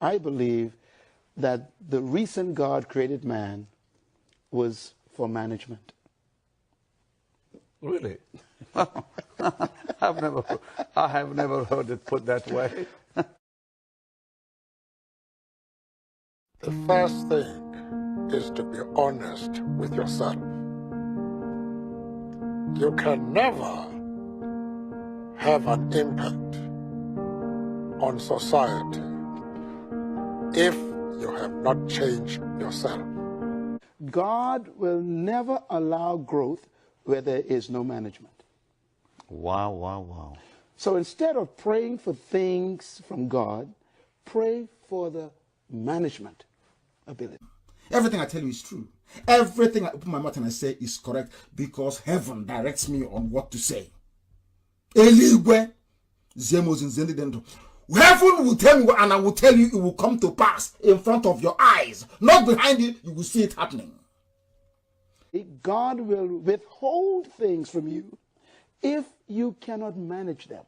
I believe that the reason God created man was for management. Really? I have never heard it put that way. The first thing is to be honest with yourself. You can never have an impact on society if you have not changed yourself. God will never allow growth where there is no management. Wow, wow, wow. So instead of praying for things from God, pray for the management ability. Everything I tell you is true. Everything I open my mouth and I say is correct because heaven directs me on what to say. Eligwe, Zemos in Zendidento. Heaven will tell me and I will tell you it will come to pass in front of your eyes. Not behind you, you will see it happening. God will withhold things from you if you cannot manage them.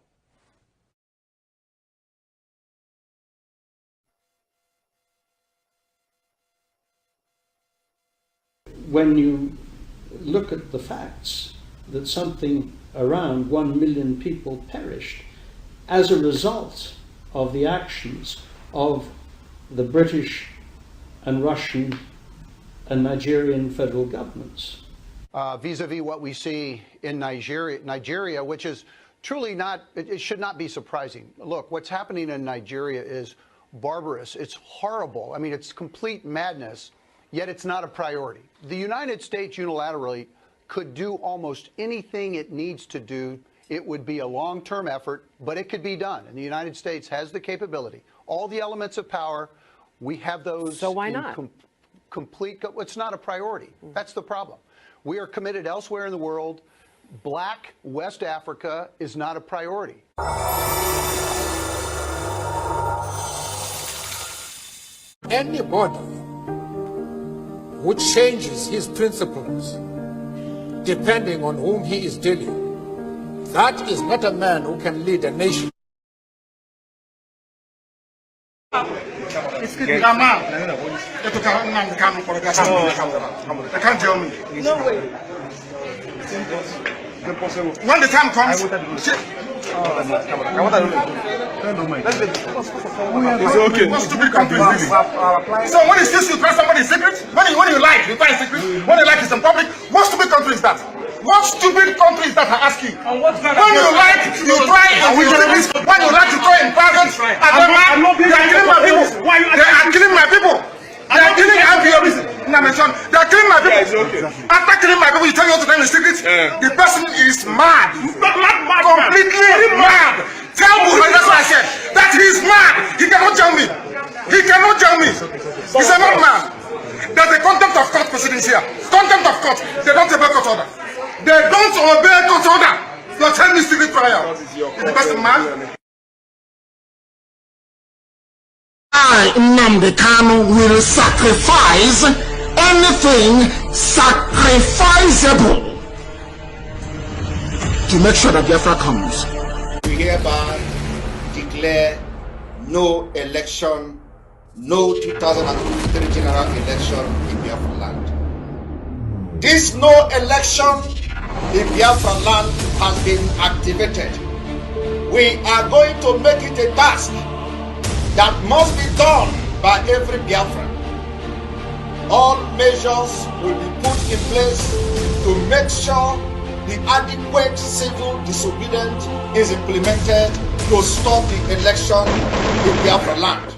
When you look at the facts that something around 1 million people perished as a result of the actions of the British and Russian and Nigerian federal governments. Vis-a-vis what we see in Nigeria, which is truly not, it should not be surprising. Look, what's happening in Nigeria is barbarous. It's horrible. I mean, it's complete madness, yet it's not a priority. The United States unilaterally could do almost anything it needs to do. It would be a long-term effort, but it could be done. And the United States has the capability. All the elements of power, we have those. So why not? It's not a priority. That's the problem. We are committed elsewhere in the world. Black West Africa is not a priority. Anybody who changes his principles depending on whom he is dealing, that is not a man who can lead a nation. Excuse me. Can't tell me. No way. When the time comes, it's okay. What stupid country is this? So when you see you try somebody's secret, when you like, you try secret. When you like, it's in public. What stupid country is that? What stupid country is that? I ask you. When you like, you try in secret. When you like, you try in private. They are killing my people. They are killing my people. They are killing my people. They are killing my people. After killing my people, you tell me what to tell in secret. The person is mad. Completely mad. Tell Buhari, that's what I said. That he is mad. He cannot tell me. He cannot tell me. He's a madman. There's a contempt of court proceedings here. Contempt of court. They don't obey court order. They don't obey court order. You're telling me secret trial. Is the person mad? I, Nnamdi Kanu, will sacrifice anything sacrificable to make sure that Biafra comes. We hereby declare no election, no 2023 general election in Biafra land. This no election in Biafra land has been activated. We are going to make it a task that must be done by every Biafran. All measures will be put in place to make sure the adequate civil disobedience is implemented to stop the election in Biafra land.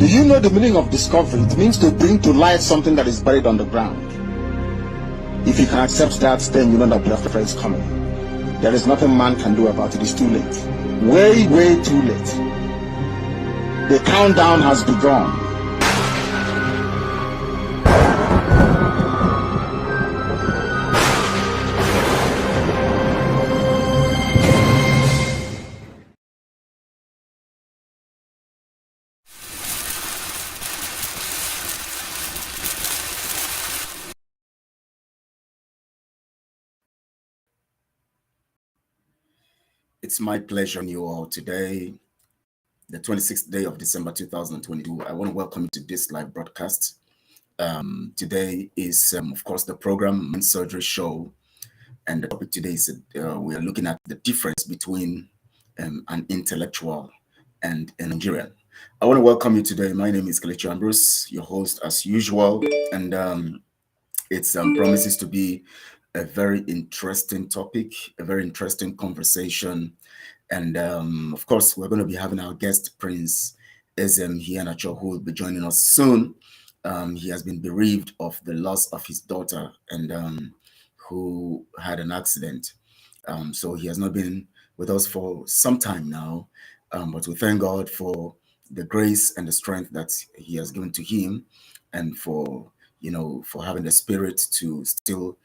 Do you know the meaning of discovery? It means to bring to light something that is buried on the ground. If you can accept that, then you know that Biafra is coming. There is nothing man can do about it. It's too late. Way, way too late. The countdown has begun. It's my pleasure on you all today, the 26th day of December 2022. I want to welcome you to this live broadcast. Today is, of course, the program Mind Surgery Show. And the topic today is we are looking at the difference between an intellectual and a Nigerian. I want to welcome you today. My name is Kelechi Ambrose, your host as usual. And it promises to be a very interesting topic, a very interesting conversation. And of course, we're going to be having our guest, Prince Ezem Ihenacho, who will be joining us soon. He has been bereaved of the loss of his daughter and who had an accident. So he has not been with us for some time now, but we thank God for the grace and the strength that he has given to him, and for having the spirit to still,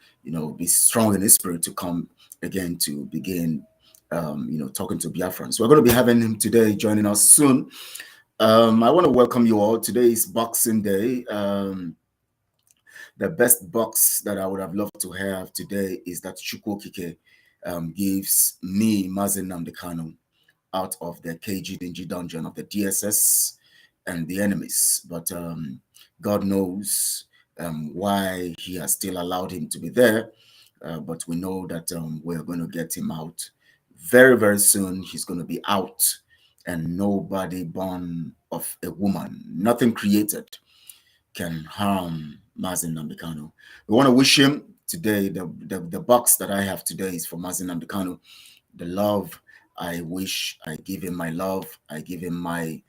be strong in his spirit to come again to begin, talking to Biafrans. So we're going to be having him today joining us soon. I want to welcome you all. Today is Boxing Day. The best box that I would have loved to have today is that Chukwokike gives me Mazen Nnamdi Kanu out of the KG dungeon of the DSS and the enemies. But God knows why he has still allowed him to be there. But we know that we're going to get him out very, very soon. He's going to be out, and nobody born of a woman, nothing created, can harm Mazen Nnamdi Kanu. We want to wish him today, the box that I have today is for Mazen Nnamdi Kanu. The love, I wish I give him my love. I give him my,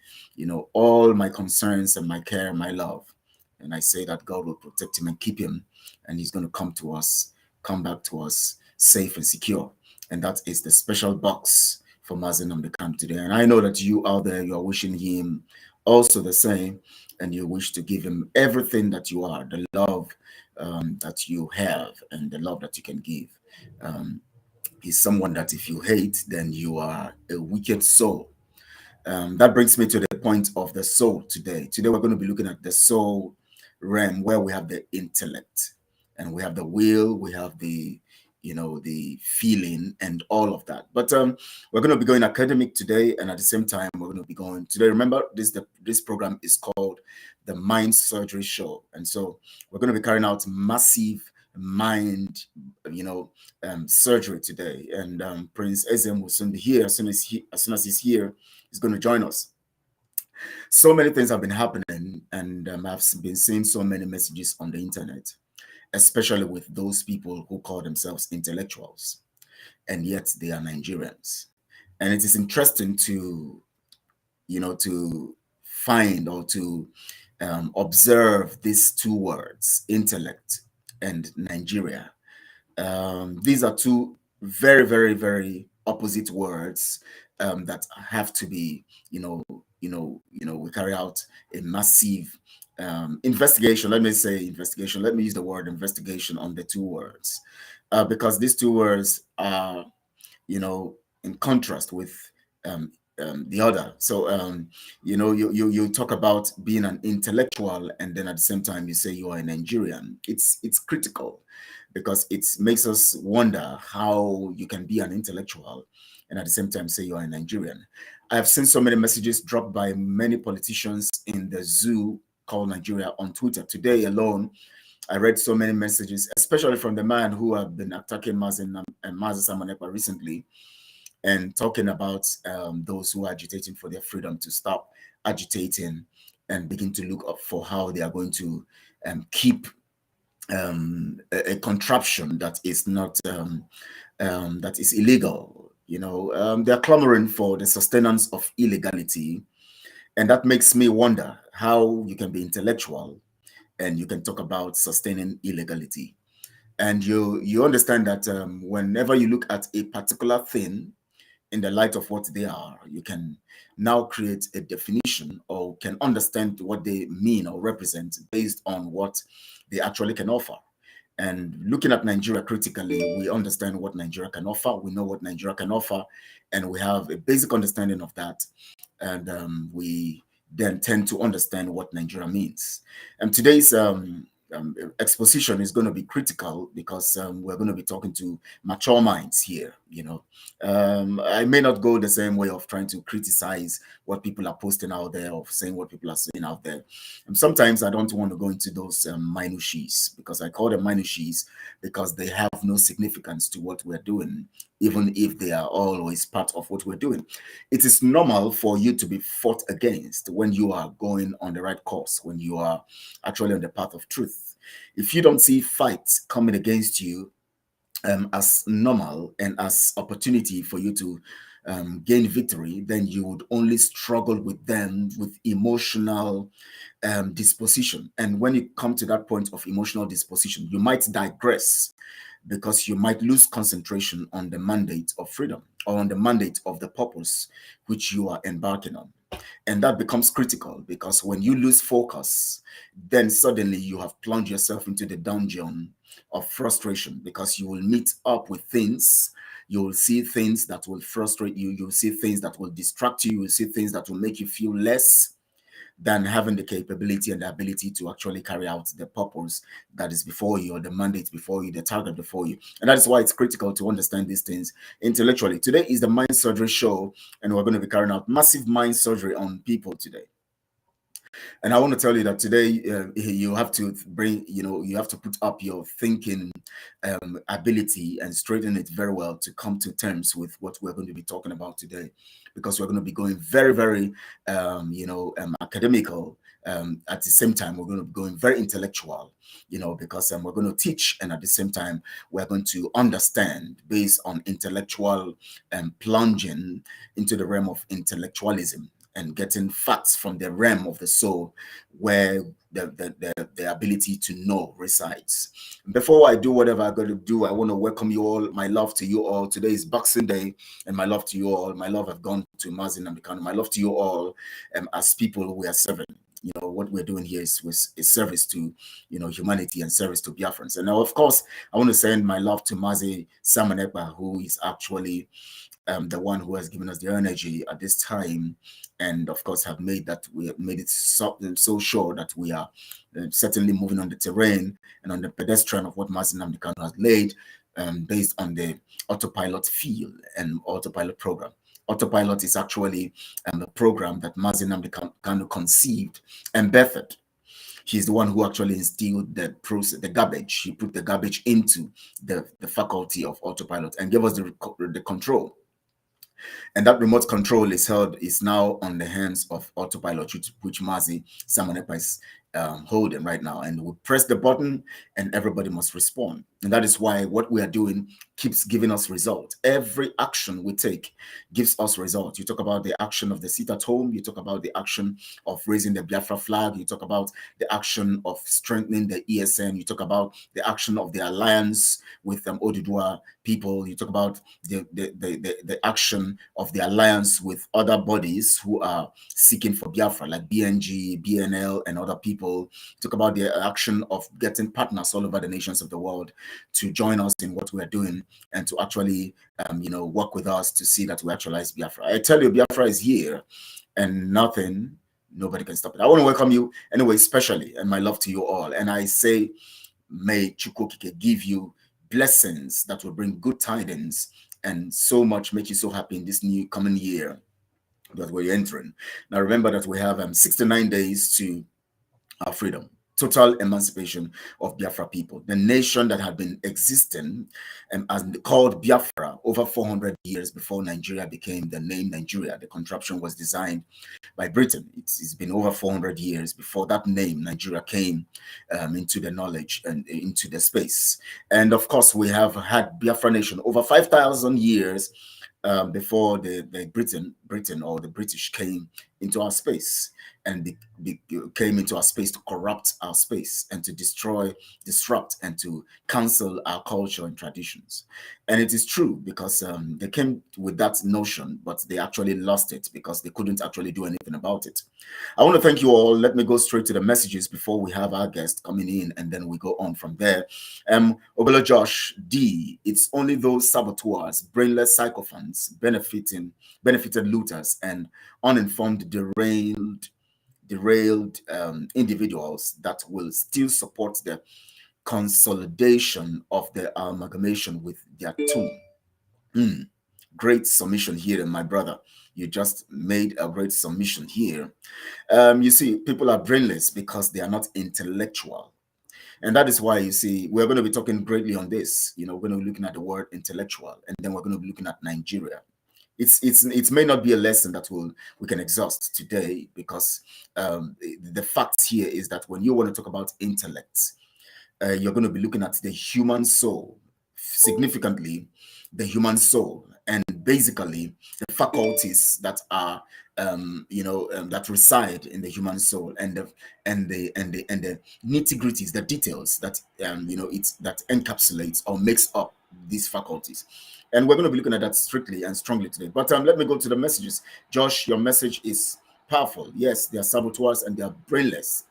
all my concerns and my care, my love. And I say that God will protect him and keep him, and he's going to come back to us safe and secure. And that is the special box for Mazen Nnamdi Kanu today. And I know that you out there, you are wishing him also the same, and you wish to give him everything that you are, the love that you have and the love that you can give. He's someone that if you hate, then you are a wicked soul. That brings me to the point of the soul today. Today we're going to be looking at the soul realm, where we have the intellect and we have the will, we have the the feeling and all of that. But we're going to be going academic today, and at the same time we're going to be going today. Remember, this program is called the Mind Surgery Show, and so we're going to be carrying out massive mind surgery today. And Prince Ezem will soon be here. As soon as he's here, he's going to join us. So many things have been happening, and I've been seeing so many messages on the internet, especially with those people who call themselves intellectuals, and yet they are Nigerians. And it is interesting to, to find or to observe these two words, intellect and Nigeria. These are two very, very, very opposite words that have to be, we carry out a massive investigation. Let me say investigation. Let me use the word investigation on the two words, because these two words are, in contrast with the other. So, you talk about being an intellectual, and then at the same time you say you are a Nigerian. It's critical, because it makes us wonder how you can be an intellectual and at the same time say you are a Nigerian. I have seen so many messages dropped by many politicians in the zoo called Nigeria on Twitter. Today alone, I read so many messages, especially from the man who have been attacking Mazen Samanekwa recently, and talking about those who are agitating for their freedom to stop agitating and begin to look up for how they are going to keep a contraption that is not that is illegal. They're clamoring for the sustenance of illegality, And that makes me wonder how you can be intellectual and you can talk about sustaining illegality. And you understand that whenever you look at a particular thing in the light of what they are, you can now create a definition or can understand what they mean or represent based on what they actually can offer. And looking at Nigeria critically, we understand what Nigeria can offer. We know what Nigeria can offer, and we have a basic understanding of that. And we then tend to understand what Nigeria means. And today's exposition is going to be critical because we're going to be talking to mature minds here. I may not go the same way of trying to criticize what people are posting out there or saying what people are saying out there. And sometimes I don't want to go into those minutiae, because I call them minutiae because they have no significance to what we're doing, even if they are always part of what we're doing. It is normal for you to be fought against when you are going on the right course, when you are actually on the path of truth. If you don't see fights coming against you as normal and as opportunity for you to gain victory, then you would only struggle with them with emotional disposition. And when you come to that point of emotional disposition, you might digress because you might lose concentration on the mandate of freedom or on the mandate of the purpose which you are embarking on. And that becomes critical because when you lose focus, then suddenly you have plunged yourself into the dungeon of frustration, because you will meet up with things, you will see things that will frustrate you, you'll see things that will distract you, you'll see things that will make you feel less than having the capability and the ability to actually carry out the purpose that is before you, or the mandate before you, the target before you. And that is why it's critical to understand these things intellectually. Today is the Mind Surgery Show, and we're going to be carrying out massive mind surgery on people today. And I want to tell you that today you have to bring, you have to put up your thinking ability and straighten it very well to come to terms with what we're going to be talking about today, because we're going to be going very, very, academical. At the same time, we're going to be going very intellectual, because we're going to teach, and at the same time, we're going to understand based on intellectual plunging into the realm of intellectualism and getting facts from the realm of the soul, where the ability to know resides. Before I do whatever I'm going to do, I want to welcome you all. My love to you all. Today is Boxing Day, and my love to you all. My love have gone to Mazin Namikano. My love to you all. As people, we are serving. What we're doing here is service to, humanity and service to Biafrans. And now, of course, I want to send my love to Mazi Samanekba, who is actually the one who has given us the energy at this time, and of course we have made it so sure that we are certainly moving on the terrain and on the pedestrian of what Mazi Namikano has laid, based on the autopilot field and autopilot program. Autopilot is actually a program that Mazi Namikano conceived and birthed. He's the one who actually instilled the process, the garbage. He put the garbage into the faculty of autopilot and gave us the control. And that remote control is now on the hands of autopilot, which Mazi Samanekba is holding right now. And we press the button and everybody must respond. And that is why what we are doing keeps giving us results. Every action we take gives us results. You talk about the action of the sit at home. You talk about the action of raising the Biafra flag. You talk about the action of strengthening the ESN. You talk about the action of the alliance with Oduduwa people. You talk about the action of the alliance with other bodies who are seeking for Biafra, like BNG, BNL, and other people. You talk about the action of getting partners all over the nations of the world to join us in what we are doing and to actually, work with us to see that we actualize Biafra. I tell you, Biafra is here, and nobody can stop it. I want to welcome you anyway, especially, and my love to you all. And I say, may Chukwokike give you blessings that will bring good tidings and so much make you so happy in this new coming year that we're entering. Now, remember that we have 69 days to our freedom. Total emancipation of Biafra people, the nation that had been existing and called Biafra over 400 years before Nigeria became the name Nigeria. The contraption was designed by Britain. It's been over 400 years before that name Nigeria came into the knowledge and into the space. And of course, we have had Biafra nation over 5,000 years before the Britain or the British came into our space and came into our space to corrupt our space and to destroy, disrupt, and to cancel our culture and traditions. And it is true because they came with that notion, but they actually lost it because they couldn't actually do anything about it. I want to thank you all. Let me go straight to the messages before we have our guest coming in, and then we go on from there. Ogolo Josh D, it's only those saboteurs, brainless sycophants, benefited looters, and uninformed, derailed individuals that will still support the consolidation of the amalgamation with their tomb. Great submission here, my brother. You just made a great submission here. You see, people are brainless because they are not intellectual. And that is why, you see, we're going to be talking greatly on this. You know, we're going to be looking at the word intellectual, and then we're going to be looking at Nigeria. It may not be a lesson that we can exhaust today, because the fact here is that when you want to talk about intellect, you're going to be looking at the human soul, significantly the human soul, and basically the faculties that are that reside in the human soul, and the nitty-gritties, the details that that encapsulates or makes up these faculties. And we're going to be looking at that strictly and strongly today. But let me go to the messages. Josh, your message is powerful. Yes, they are saboteurs and they are brainless.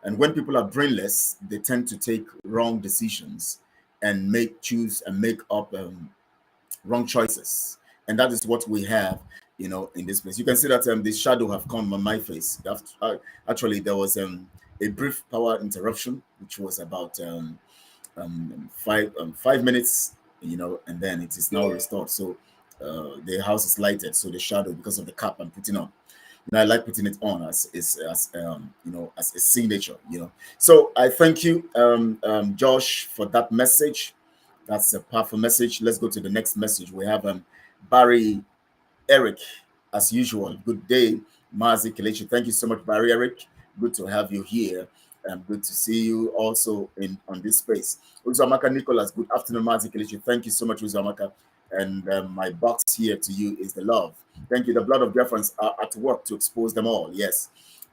And when people are brainless, they tend to take wrong decisions and make up wrong choices. And that is what we have, in this place. You can see that this shadow have come on my face. Actually, there was a brief power interruption, which was about 5 minutes, and then it is now restored. So the house is lighted. So the shadow, because of the cap I'm putting on, I like putting it on as a signature. So I thank you, Josh, for that message. That's a powerful message. Let's go to the next message. We have Barry Eric, as usual. Good day, Mazi Kelechi. Thank you so much, Barry Eric. Good to have you here. Good to see you also on this space. Uzamaka Nicholas, good afternoon, Mazi Kelechi. Thank you so much, Uzamaka. And my box here to you is the love. Thank you. The blood of BIafrans are at work to expose them all. Yes,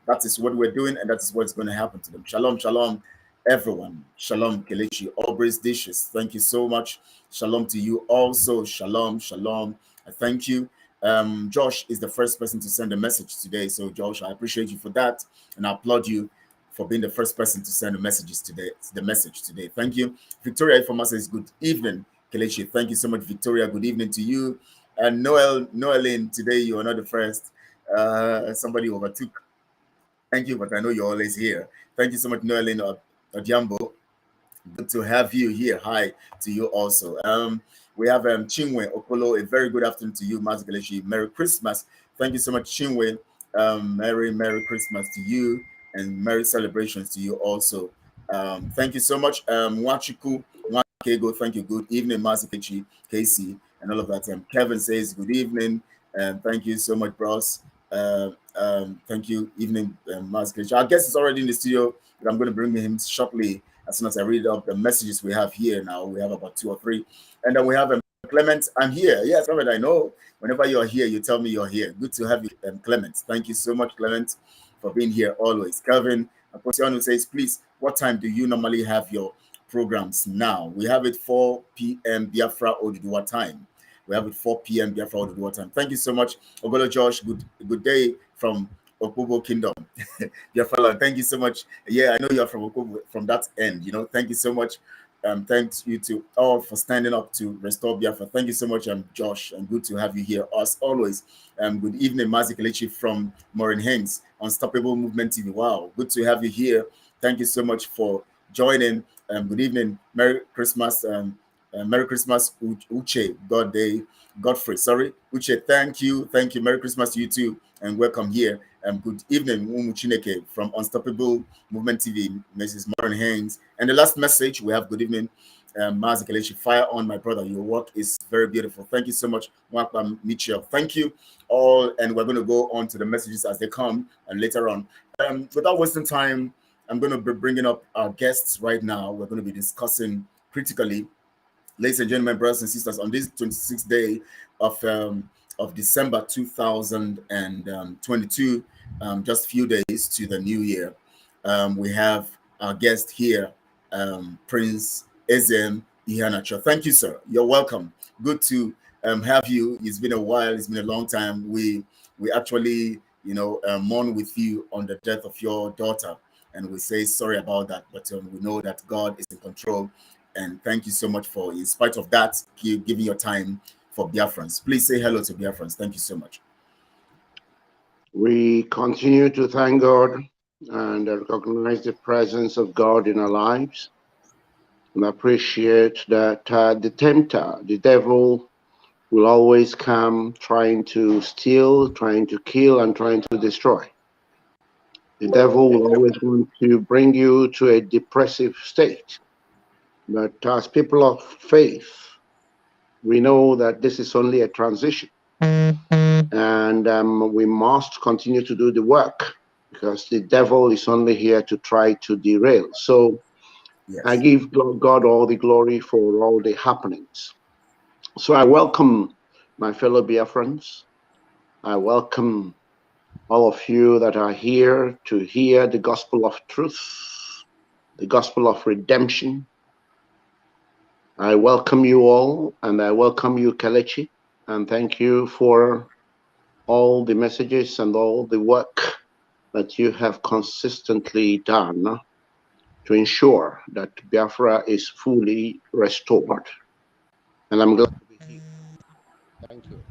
that is what we're doing, and that is what's going to happen to them. Shalom, shalom, everyone. Shalom, Kelechi. Aubrey's dishes. Thank you so much. Shalom to you also. Shalom, shalom. I thank you. Josh is the first person to send a message today. So, Josh, I appreciate you for that, and I applaud you for being the first person to send the message today. Thank you. Victoria Ifoma says, good evening, Kelechi. Thank you so much, Victoria. Good evening to you. And Noeline, today you are not the first. Somebody overtook. Thank you, but I know you're always here. Thank you so much, Noeline Odiambo. Good to have you here. Hi to you also. We have Chinwe Okolo. A very good afternoon to you, Mazi Kelechi. Merry Christmas. Thank you so much, Chinwe. Merry Christmas to you, and Merry celebrations to you also. Thank you so much, Wachiku Wakego. Thank you. Good evening, Mazi Kelechi, Casey, and all of that. Kevin says good evening, and thank you so much, bros. Thank you, evening, Mazi Kelechi. Our guest is already in the studio, but I'm going to bring him shortly as soon as I read up the messages we have here now. We have about 2 or 3, and then we have Clement. I'm here. Yes, Clement, I know. Whenever you're here, you tell me you're here. Good to have you, Clement. Thank you so much, Clement, for being here always. Kelvin Aposiano says, please, what time do you normally have your programs now? We have it 4 p.m. Biafra Oduduwa time. We have it 4 p.m. Biafra Oduduwa time. Thank you so much, Ogolo Josh. Good day from Okubo Kingdom. Biafra, thank you so much. Yeah, I know you're from Okubo, from that end. Thank you so much. Thanks you to all for standing up to restore Biafra. Thank you so much, Josh, and good to have you here as always. Good evening, Mazi Kelechi from Maureen Haynes, Unstoppable Movement TV. Wow, good to have you here. Thank you so much for joining. Good evening, Merry Christmas, Uche, Godfrey. Sorry, Uche. Thank you. Merry Christmas to you too, and welcome here. Good evening, Umu Chineke from Unstoppable Movement TV, Mrs. Maureen Haynes. And the last message we have, good evening, Mazi Kelechi. Fire on, my brother. Your work is very beautiful. Thank you so much, Mwakba Mitchell. Thank you all, and we're going to go on to the messages as they come, and later on. Without wasting time, I'm going to be bringing up our guests right now. We're going to be discussing critically, ladies and gentlemen, brothers and sisters, on this 26th day of of December 2022, just a few days to the new year. We have our guest here, Prince Ezem Ihenacho. Thank you, sir. You're welcome. Good to have you. It's been a while. It's been a long time. We actually, mourn with you on the death of your daughter, and we say sorry about that. But we know that God is in control, and thank you so much for, in spite of that, giving your time for Biafrans. Please say hello to Biafrans. Thank you so much. We continue to thank God and recognize the presence of God in our lives, and appreciate that the tempter, the devil, will always come trying to steal, trying to kill, and trying to destroy. The devil will always want to bring you to a depressive state. But as people of faith, we know that this is only a transition. And we must continue to do the work, because the devil is only here to try to derail. So yes. I give God all the glory for all the happenings. So I welcome my fellow Biafrans. I welcome all of you that are here to hear the gospel of truth, the gospel of redemption. I welcome you all, and I welcome you, Kelechi, and thank you for all the messages and all the work that you have consistently done to ensure that Biafra is fully restored. And I'm glad to be here. Thank you.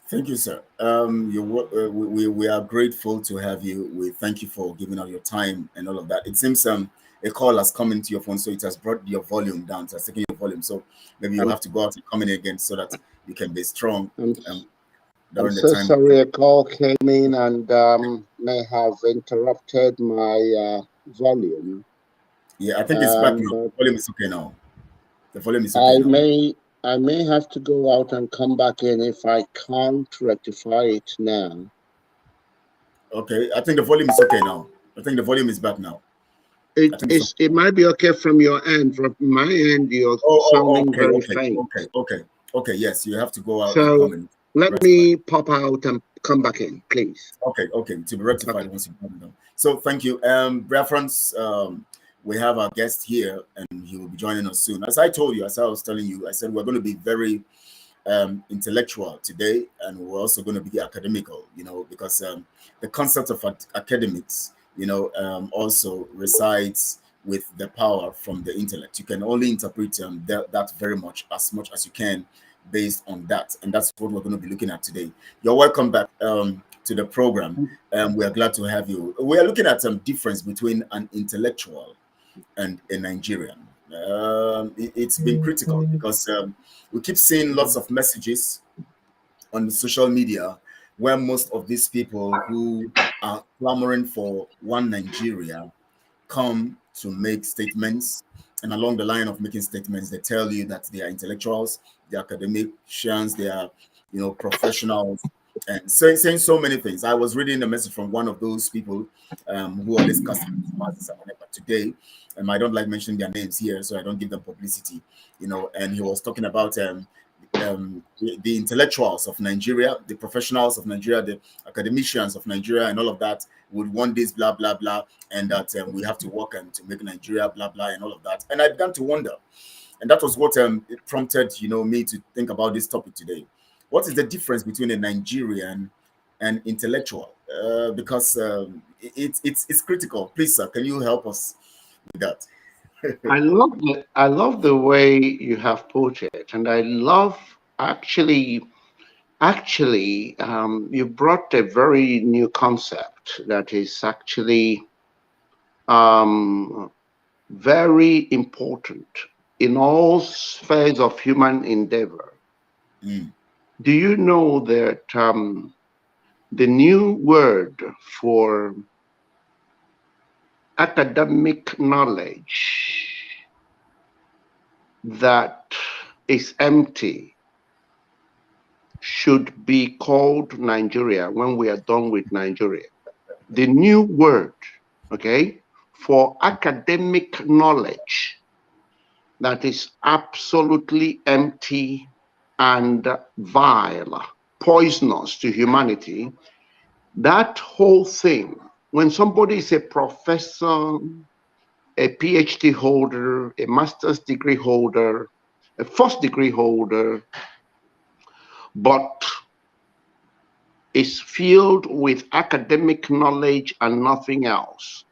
Thank you, sir. We are grateful to have you. We thank you for giving out your time and all of that. It seems a call has come into your phone, so it has brought your volume down. So it's taking your volume. So maybe you'll have to go out and come in again so that you can be strong. I'm so sorry a call came in and may have interrupted my volume. Yeah, I think it's back now. The volume is okay now. The volume is okay now. I may have to go out and come back in if I can't rectify it now. Okay, I think the volume is okay now. I think the volume is back now. It might be okay from your end. From my end, you're sounding very faint. Okay, yes, you have to go out so and come in. Let me pop out and come back in, please. Okay, to be rectified once you come down. So thank you. BIafrans, we have our guest here, and he will be joining us soon. As I told you, as I was telling you, I said we're going to be very intellectual today, and we're also going to be academical, because the concept of academics, also resides with the power from the intellect. You can only interpret that very much as you can based on that, and that's what we're going to be looking at today. You're welcome back to the program. We are glad to have you. We are looking at some difference between an intellectual and a Nigerian. It's been critical because we keep seeing lots of messages on social media where most of these people who are clamoring for one Nigeria come to make statements, and along the line of making statements, they tell you that they are intellectuals, they are academicians, they are, professionals, and saying so many things. I was reading a message from one of those people who are discussing today, and I don't like mentioning their names here, so I don't give them publicity, and he was talking about the intellectuals of Nigeria, the professionals of Nigeria, the academicians of Nigeria, and all of that would want this, blah, blah, blah, and that we have to work to make Nigeria, blah, blah, and all of that. And I began to wonder, and that was what it prompted, me to think about this topic today. What is the difference between a Nigerian and intellectual? Because it's critical. Please, sir, can you help us with that? I love the way you have put it, and I love actually you brought a very new concept that is actually very important in all spheres of human endeavor. Do you know that the new word for academic knowledge that is empty should be called Nigeria when we are done with Nigeria? The new word, for academic knowledge that is absolutely empty and vile, poisonous to humanity, that whole thing, when somebody is a professor, a PhD holder, a master's degree holder, a first degree holder, but is filled with academic knowledge and nothing else,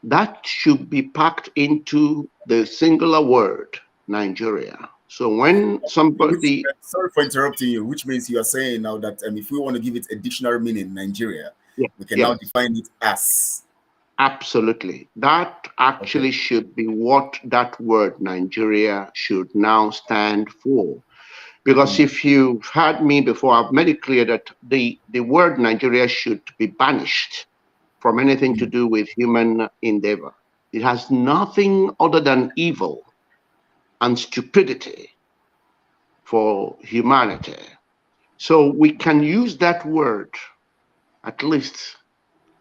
that should be packed into the singular word, Nigeria. So when somebody... Sorry for interrupting you, which means you are saying now that if we want to give it a dictionary meaning, Nigeria, we can now define it as... Absolutely. That actually should be what that word Nigeria should now stand for. Because if you've heard me before, I've made it clear that the word Nigeria should be banished from anything to do with human endeavor. It has nothing other than evil and stupidity for humanity. So we can use that word, at least,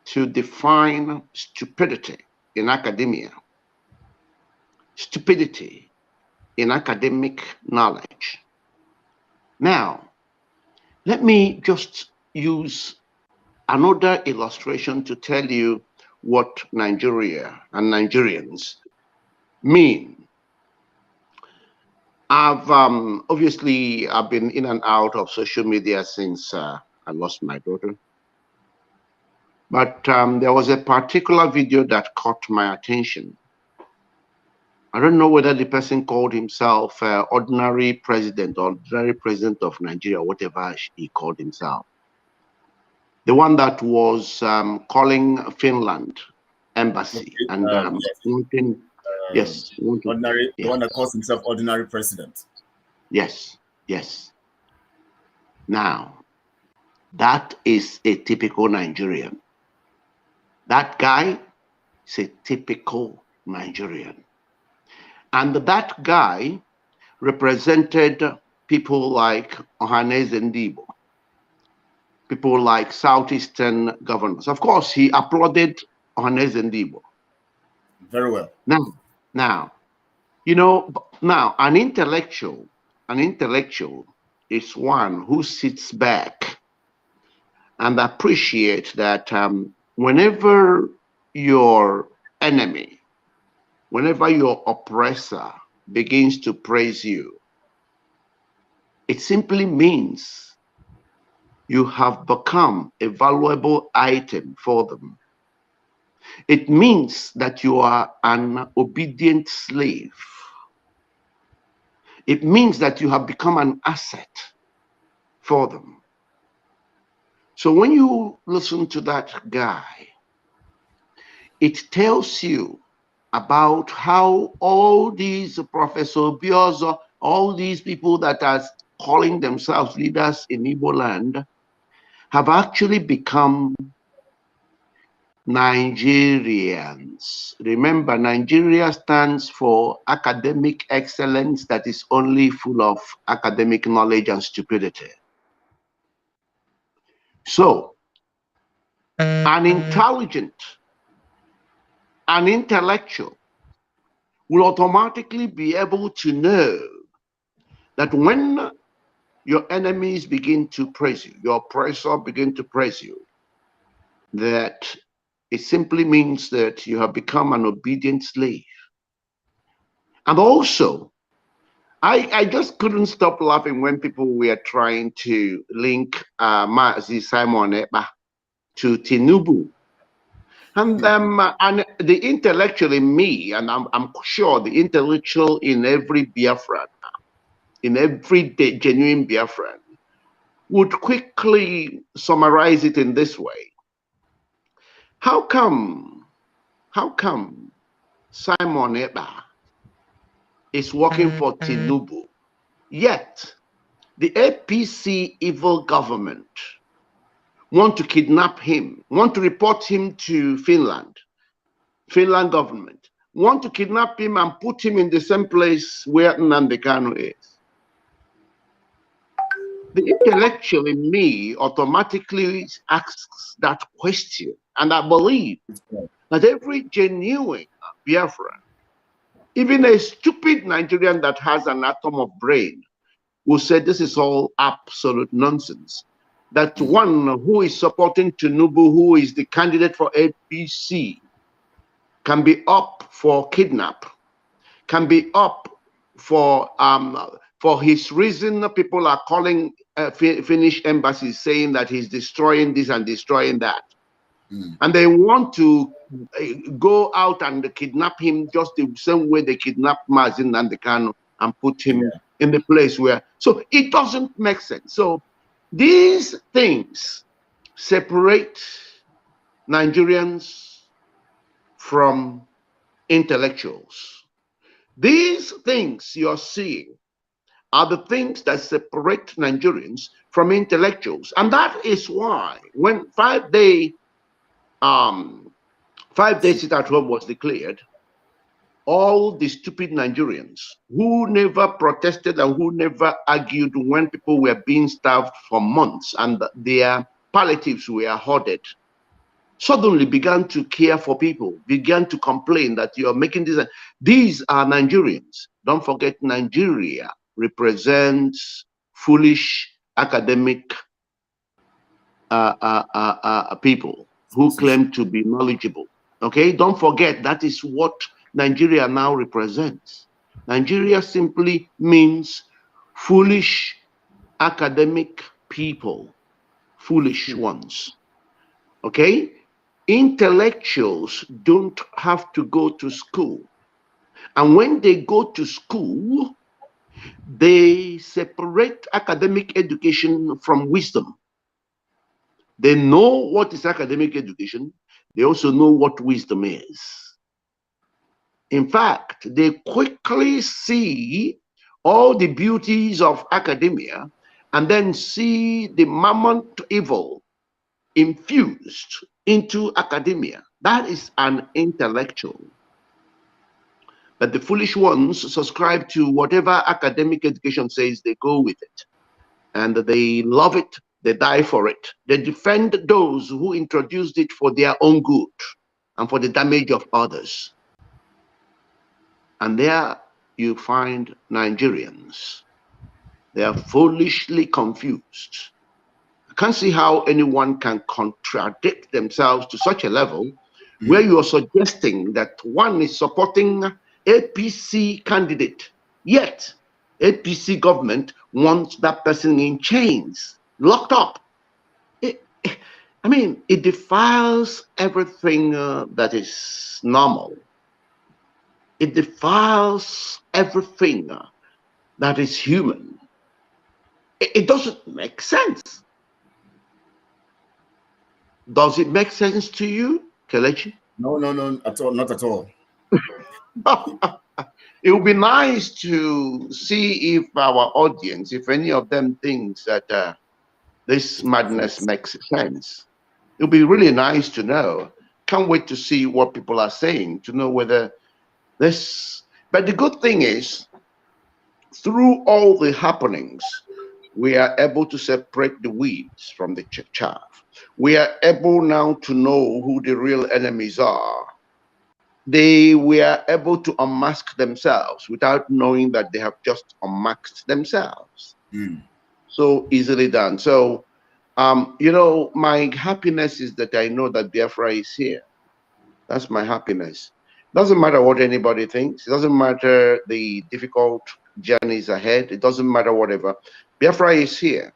to define stupidity in academia, stupidity in academic knowledge. Now, let me just use another illustration to tell you what Nigeria and Nigerians mean. Obviously, I've been in and out of social media since I lost my daughter. But there was a particular video that caught my attention. I don't know whether the person called himself ordinary president or ordinary president of Nigeria, whatever he called himself. The one that was calling Finland embassy and ordinary, the one that calls himself ordinary president. Yes, yes. Now, that is a typical Nigerian. That guy is a typical Nigerian. And that guy represented people like Ohaneze Ndibo, people like Southeastern governors. Of course, he applauded Ohaneze Ndibo. Very well. Now, you know, now an intellectual is one who sits back and appreciates that whenever your enemy, whenever your oppressor begins to praise you, it simply means you have become a valuable item for them. It means that you are an obedient slave. It means that you have become an asset for them. So when you listen to that guy, it tells you about how all these Professor Biozo, all these people that are calling themselves leaders in Igbo land have actually become Nigerians. Remember, Nigeria stands for academic excellence that is only full of academic knowledge and stupidity. So, an intelligent, an intellectual will automatically be able to know that when your enemies begin to praise you, your oppressor begin to praise you, that it simply means that you have become an obedient slave. And also, I just couldn't stop laughing when people were trying to link Mazi Simon Ekpa to Tinubu. And the intellectual in me, and I'm sure the intellectual in every Biafran, in every genuine Biafran, would quickly summarize it in this way. How come Simon Ekpa is working for Tinubu, yet the APC evil government want to kidnap him, want to report him to Finland government, want to kidnap him and put him in the same place where Nnamdi Kanu is? The intellectual in me automatically asks that question. And I believe that every genuine Biafran, even a stupid Nigerian that has an atom of brain, will say this is all absolute nonsense. That one who is supporting Tinubu, who is the candidate for APC, can be up for kidnap, can be up for his reason. People are calling Finnish embassies saying that he's destroying this and destroying that. And they want to go out and kidnap him just the same way they kidnapped Mazin and the Kano and put him in the place where. So it doesn't make sense. So these things separate Nigerians from intellectuals. These things you're seeing are the things that separate Nigerians from intellectuals. And that is why when 5 day sit at home was declared, all the stupid Nigerians who never protested and who never argued when people were being starved for months and their palliatives were hoarded, suddenly began to care for people, began to complain that you are making this. These are Nigerians. Don't forget, Nigeria represents foolish academic people who claim to be knowledgeable. Okay, don't forget that is what Nigeria now represents. Nigeria simply means foolish academic people, foolish ones. Okay, intellectuals don't have to go to school, and when they go to school, they separate academic education from wisdom. They know what is academic education. They also know what wisdom is. In fact, they quickly see all the beauties of academia and then see the mammoth evil infused into academia. That is an intellectual. But the foolish ones subscribe to whatever academic education says, they go with it. And they love it, they die for it. They defend those who introduced it for their own good and for the damage of others. And there you find Nigerians. They are foolishly confused. I can't see how anyone can contradict themselves to such a level where you are suggesting that one is supporting APC candidate, yet APC government wants that person in chains, locked up. I mean, it defiles everything that is normal. It defiles everything that is human. It doesn't make sense. Does it make sense to you, Kelechi? No, at all, not at all. It would be nice to see if our audience, if any of them thinks that this madness makes sense. It would be really nice to know. Can't wait to see what people are saying, to know whether this. But the good thing is, through all the happenings, we are able to separate the weeds from the chaff. We are able now to know who the real enemies are. They were able to unmask themselves without knowing that they have just unmasked themselves. So easily done. So, you know, my happiness is that I know that Biafra is here. That's my happiness. Doesn't matter what anybody thinks. It doesn't matter the difficult journeys ahead. It doesn't matter whatever. Biafra is here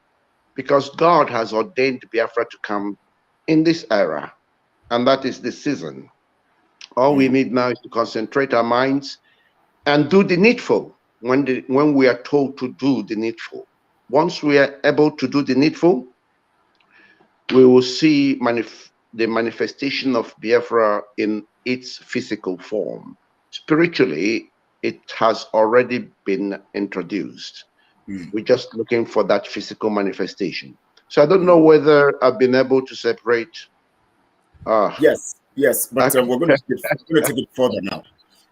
because God has ordained Biafra to come in this era, and that is the season. All we need now is to concentrate our minds and do the needful when we are told to do the needful. Once we are able to do the needful, we will see the manifestation of Biafra in its physical form. Spiritually, it has already been introduced. We're just looking for that physical manifestation. So I don't know whether I've been able to separate. Yes, but we're going to take it further now.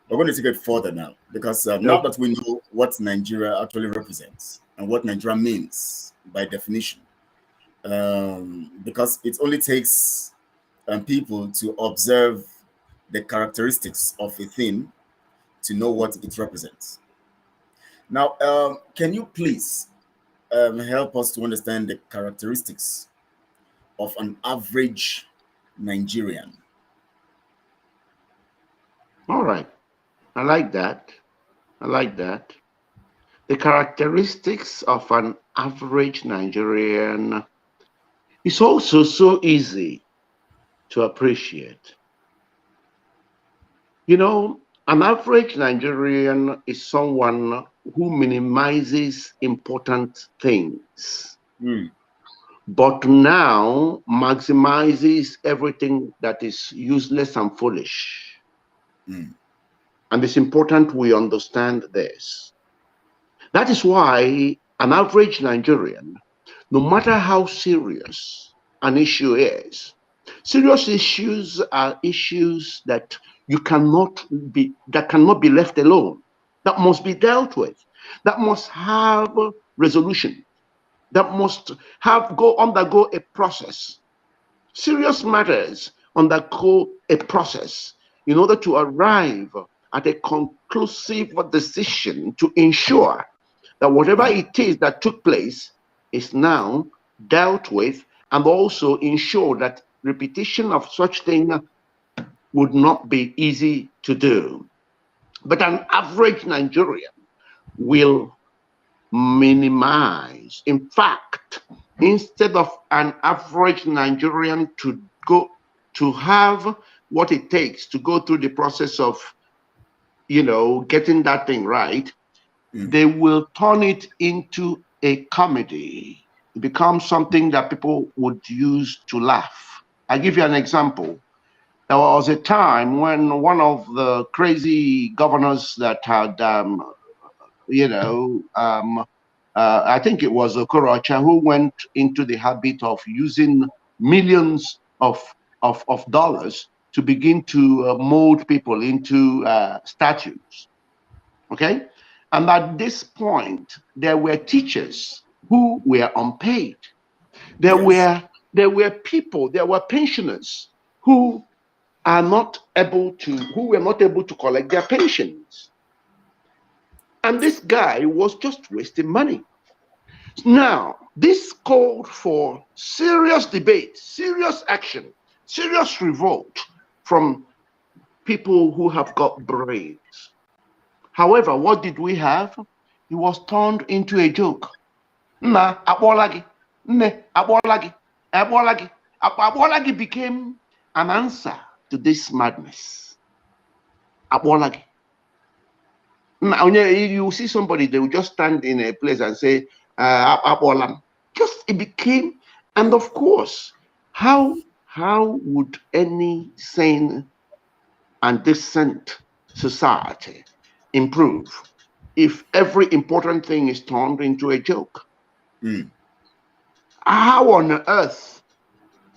We're going to take it further now because now that we know what Nigeria actually represents and what Nigeria means by definition, because it only takes people to observe the characteristics of a thing to know what it represents. Now, can you please help us to understand the characteristics of an average Nigerian? All right. I like that. I like that. The characteristics of an average Nigerian is also so easy to appreciate. You know, an average Nigerian is someone who minimizes important things, but now maximizes everything that is useless and foolish. And it's important we understand this. That is why an average Nigerian, no matter how serious an issue is, serious issues are issues that cannot be left alone, that must be dealt with, that must have resolution, that must undergo a process. Serious matters undergo a process in order to arrive at a conclusive decision to ensure that whatever it is that took place is now dealt with, and also ensure that repetition of such thing would not be easy to do. But an average Nigerian will minimize. In fact, instead of an average Nigerian to have what it takes to go through the process of, getting that thing right, they will turn it into a comedy. It becomes something that people would use to laugh. I'll give you an example. There was a time when one of the crazy governors that had, I think it was Okorocha, who went into the habit of using millions of dollars to begin to mold people into statues. Okay? And at this point, there were teachers who were unpaid. There were people, there were pensioners who were not able to collect their pensions. And this guy was just wasting money. Now, this called for serious debate, serious action, serious revolt from people who have got brains. However, what did we have? It was turned into a joke. Abolagi became an answer to this madness. Abolagi. You see somebody, they will just stand in a place and say, Abolam. Just it became, and of course, how would any sane and decent society improve if every important thing is turned into a joke? How on earth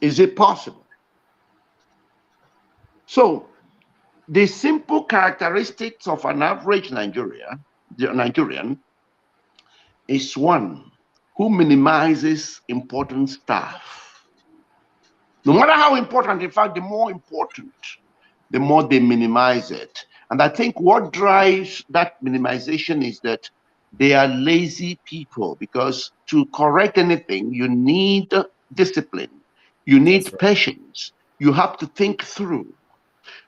is it possible? So the simple characteristics of an average Nigerian is one who minimizes important stuff. No matter how important, in fact, the more important, the more they minimize it. And I think what drives that minimization is that they are lazy people, because to correct anything, you need discipline, you need patience, you have to think through.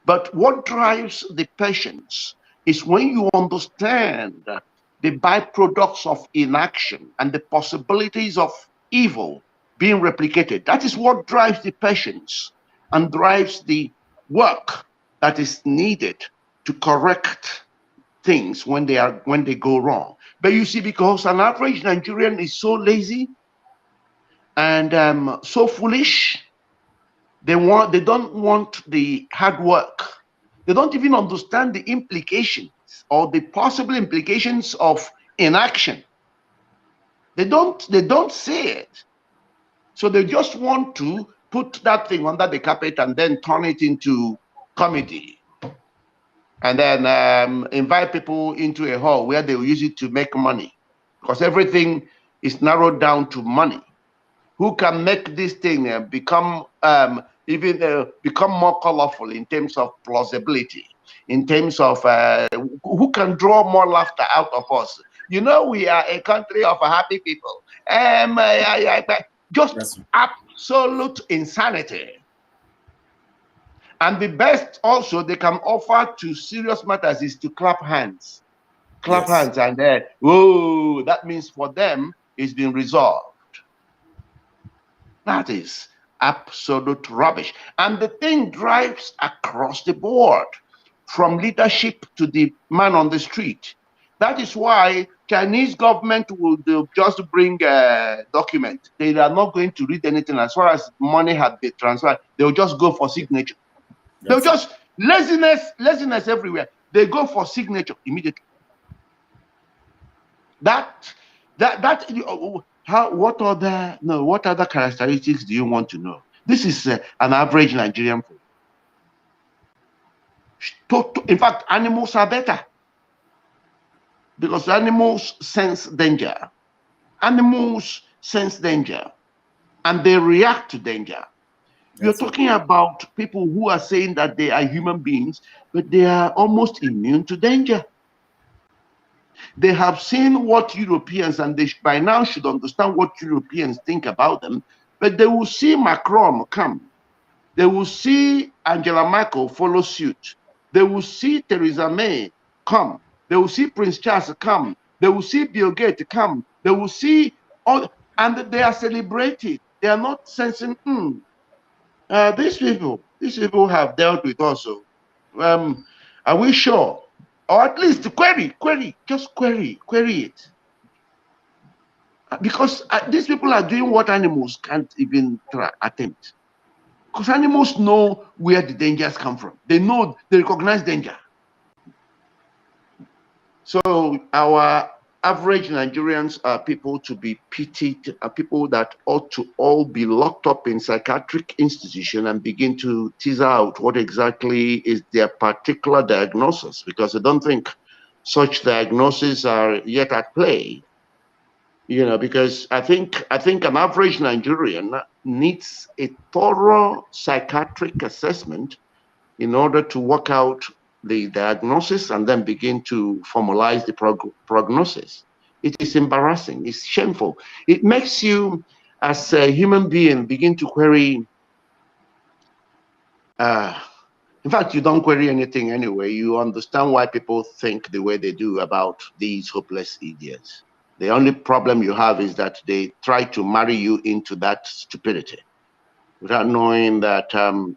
But what drives the patience is when you understand the byproducts of inaction and the possibilities of evil being replicated. That is what drives the patience and drives the work that is needed to correct things when they go wrong. But you see, because an average Nigerian is so lazy and so foolish, they don't want the hard work. They don't even understand the implications or the possible implications of inaction. They don't see it. So they just want to put that thing under the carpet and then turn it into comedy. And then invite people into a hall where they will use it to make money, because everything is narrowed down to money. Who can make this thing become more colorful in terms of plausibility, in terms of who can draw more laughter out of us You know, we are a country of happy people. Just absolute insanity. And the best also they can offer to serious matters is to clap hands. Clap hands, and then, whoa, that means for them it's been resolved. That is absolute rubbish. And the thing drives across the board, from leadership to the man on the street. That is why Chinese government will just bring a document. They are not going to read anything. As far as money has been transferred, they'll just go for signature. They'll just, laziness everywhere. They go for signature immediately. What other characteristics do you want to know? This is an average Nigerian food. In fact, animals are better, because animals sense danger. Animals sense danger, and they react to danger. You're talking about people who are saying that they are human beings, but they are almost immune to danger. They have seen what Europeans, and they by now should understand what Europeans think about them, but they will see Macron come. They will see Angela Merkel follow suit. They will see Theresa May come. They will see Prince Charles come. They will see Bill Gates come. They will see all, and they are celebrated. They are not sensing, these people have dealt with also. Are we sure? Or at least just query it. Because these people are doing what animals can't even attempt. Because animals know where the dangers come from. They recognize danger. So our average Nigerians are people to be pitied, are people that ought to all be locked up in psychiatric institution and begin to tease out what exactly is their particular diagnosis, because I don't think such diagnoses are yet at play. You know, because I think an average Nigerian needs a thorough psychiatric assessment in order to work out the diagnosis and then begin to formalize the prognosis. It is embarrassing. It's shameful. It makes you, as a human being, begin to query. In fact, you don't query anything anyway. You understand why people think the way they do about these hopeless idiots. The only problem you have is that they try to marry you into that stupidity without knowing that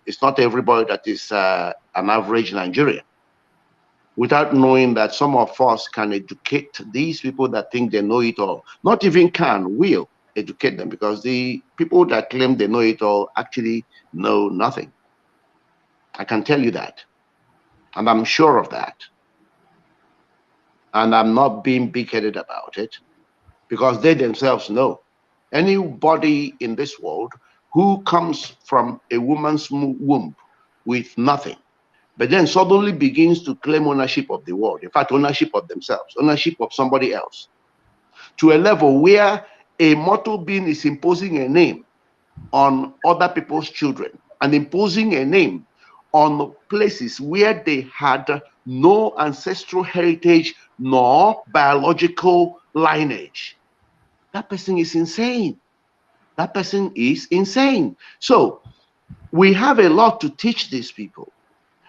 it's not everybody that is an average Nigerian. Without knowing that some of us can educate these people that think they know it all. Not even can, will educate them, because the people that claim they know it all actually know nothing. I can tell you that. And I'm sure of that. And I'm not being big-headed about it, because they themselves know. Anybody in this world who comes from a woman's womb with nothing, but then suddenly begins to claim ownership of the world, in fact, ownership of themselves, ownership of somebody else, to a level where a mortal being is imposing a name on other people's children and imposing a name on places where they had no ancestral heritage nor biological lineage. That person is insane. That person is insane. So we have a lot to teach these people.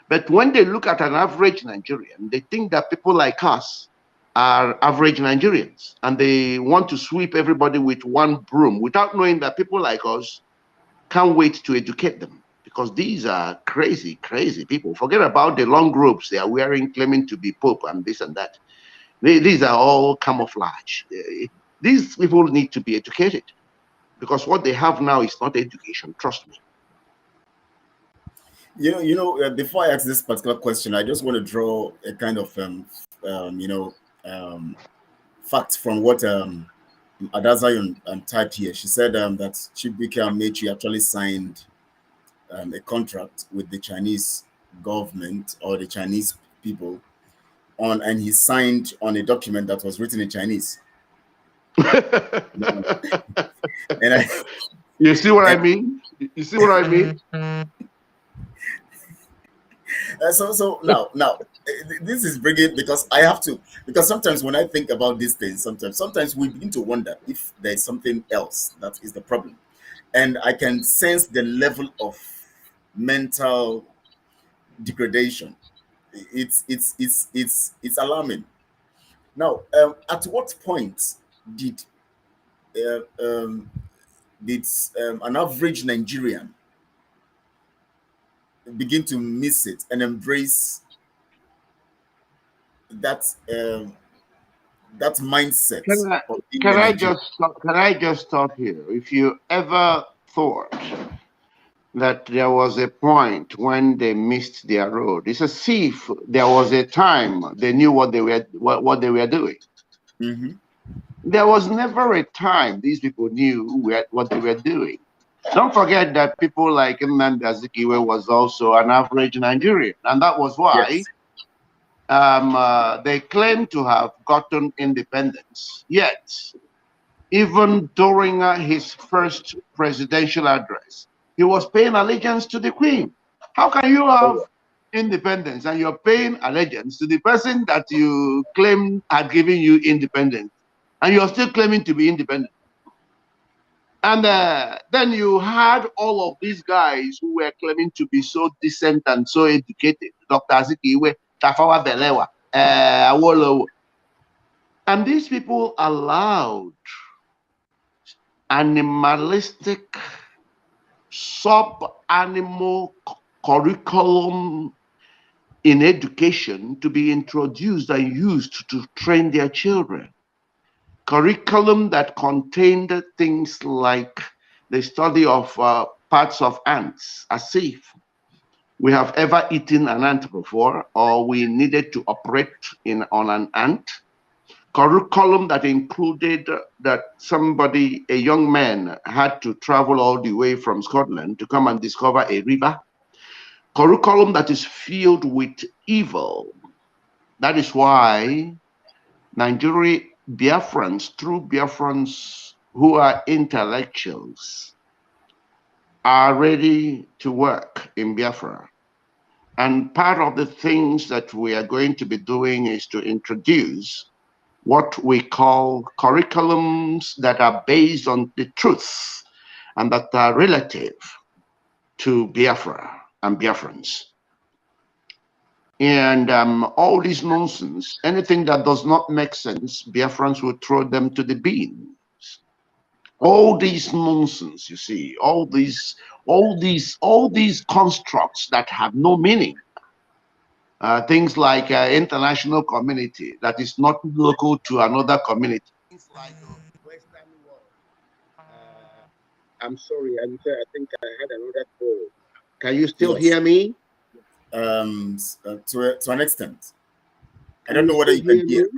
But when they look at an average Nigerian, they think that people like us are average Nigerians, and they want to sweep everybody with one broom without knowing that people like us can't wait to educate them, because these are crazy, crazy people. Forget about the long robes they are wearing, claiming to be Pope and this and that. These are all camouflage. These people need to be educated, because what they have now is not education, trust me. Before I ask this particular question, I just want to draw a kind of fact from what Adazayon typed here. She said that Chibuike Amechi actually signed a contract with the Chinese government or the Chinese people and he signed on a document that was written in Chinese. You see what I mean? You see what I mean? So now This is bringing, because I have to, because sometimes when I think about these things, sometimes we begin to wonder if there is something else that is the problem. And I can sense the level of mental degradation. It's alarming. Now, at what point did uh, um, did an average Nigerian begin to miss it and embrace that that mindset Can I, of being a Nigerian? can I just stop here? If you ever thought that there was a point when they missed their road, it's as if there was a time they knew what they were doing. Mm-hmm. There was never a time these people knew what they were doing. Don't forget that people like Nnamdi Azikiwe was also an average Nigerian, and that was why they claim to have gotten independence. Yet, even during his first presidential address, he was paying allegiance to the Queen. How can you have independence and you're paying allegiance to the person that you claim had given you independence, and you're still claiming to be independent? And then you had all of these guys who were claiming to be so decent and so educated, Dr. Azikiwe, Tafawa Balewa, Awolowo. And these people allowed animalistic, sub-animal curriculum in education to be introduced and used to train their children. Curriculum that contained things like the study of parts of ants, as if we have ever eaten an ant before, or we needed to operate on an ant. Curriculum that included that a young man, had to travel all the way from Scotland to come and discover a river. Curriculum that is filled with evil. That is why Nigeria Biafrans, true Biafrans who are intellectuals, are ready to work in Biafra. And part of the things that we are going to be doing is to introduce what we call curriculums that are based on the truth and that are relative to Biafra and Biafrans. And all this nonsense, anything that does not make sense, Biafrans will throw them to the beans. All these nonsense, you see, all these constructs that have no meaning. Things like international community that is not local to another community. Things like Western world. I'm sorry, I think I had another call. Can you still hear me? To an extent. I don't know whether you can hear.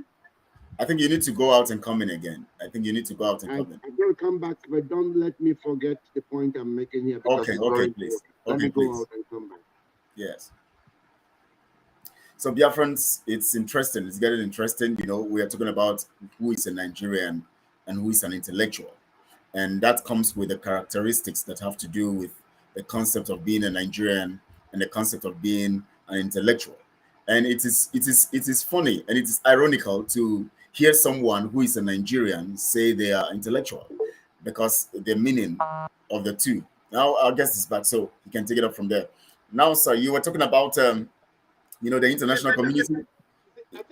I think you need to go out and come in again. I think you need to go out and come in. I'm going to come back, but don't let me forget the point I'm making here. Okay, please. Let me go out and come back. Yes. So Biafrans, it's interesting. It's getting interesting. You know, we are talking about who is a Nigerian and who is an intellectual. And that comes with the characteristics that have to do with the concept of being a Nigerian and the concept of being an intellectual. And it is funny and it is ironical to hear someone who is a Nigerian say they are intellectual, because the meaning of the two. Now our guest is back, so you can take it up from there. Now, sir, you were talking about you know, the international community. I think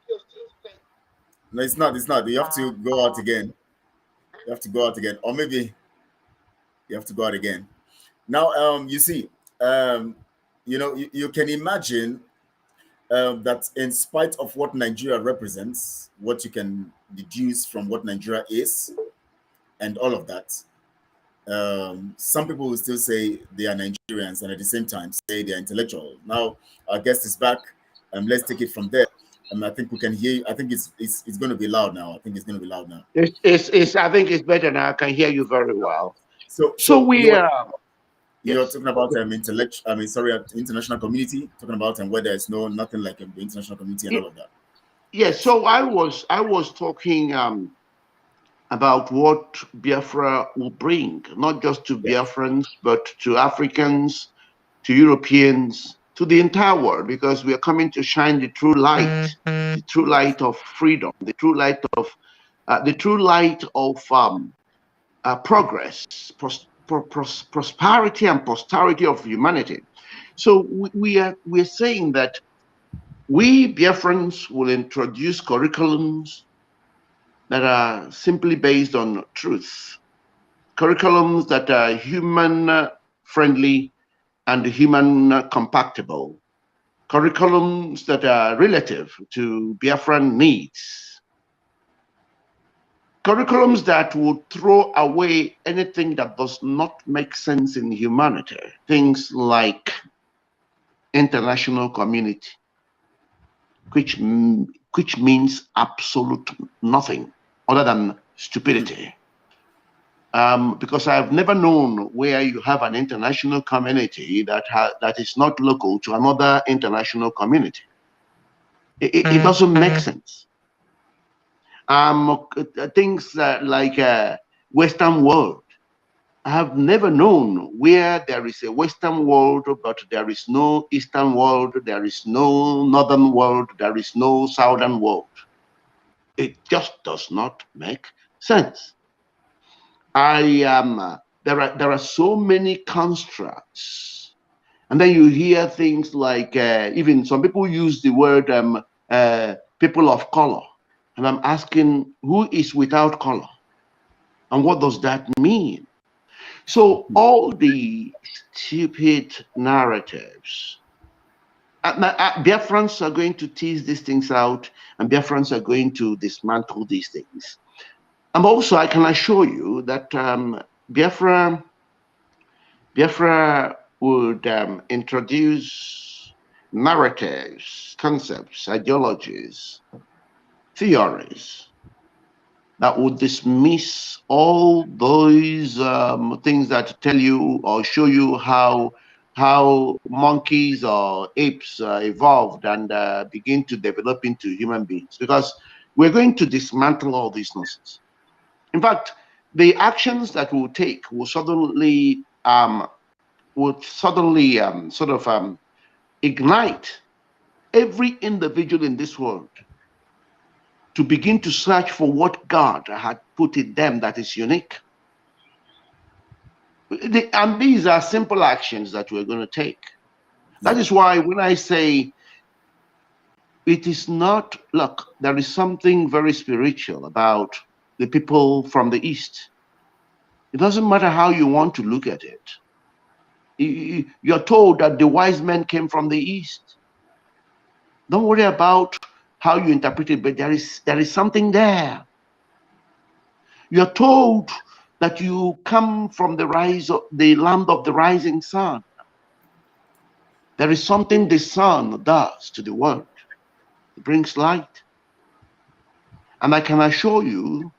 you're still No, it's not. You have to go out again. You have to go out again, or maybe you have to go out again. Now, you see, you know, you can imagine that in spite of what Nigeria represents, what you can deduce from what Nigeria is, and all of that, some people will still say they are Nigerians and at the same time say they are intellectual. Now, our guest is back. Let's take it from there. I think we can hear you. I think it's going to be loud now. I think it's going to be loud now. I think it's better now. I can hear you very well. So we are. You're talking about international community, talking about where there's nothing like the international community and all of that. Yes. So I was talking about what Biafra will bring, not just to Biafrans, but to Africans, to Europeans, to the entire world, because we are coming to shine the true light of freedom, the true light of progress, prosperity, and posterity of humanity. So we are saying that we Biafrans will introduce curriculums that are simply based on truth, curriculums that are human friendly and human compatible, curriculums that are relative to Biafran needs, curriculums that would throw away anything that does not make sense in humanity, things like international community, which means absolute nothing other than stupidity. Because I've never known where you have an international community that is not local to another international community. It doesn't make sense. Things like Western world. I have never known where there is a Western world, but there is no Eastern world, there is no Northern world, there is no Southern world. It just does not make sense. There are so many constructs, and then you hear things like even some people use the word people of color, and I'm asking, who is without color, and what does that mean? So all the stupid narratives, Biafrans are going to tease these things out, and Biafrans are going to dismantle these things. And also, I can assure you that Biafra would introduce narratives, concepts, ideologies, theories that would dismiss all those things that tell you or show you how monkeys or apes evolved and begin to develop into human beings, because we're going to dismantle all these nonsense. In fact, the actions that we'll take will suddenly ignite every individual in this world to begin to search for what God had put in them that is unique. And these are simple actions that we're going to take. That is why when I say it is not, look, there is something very spiritual about the people from the East. It doesn't matter how you want to look at it. You're told that the wise men came from the East. Don't worry about how you interpret it, but there is something there. You're told that you come from the land of the rising sun. There is something the sun does to the world. It brings light. And I can assure you,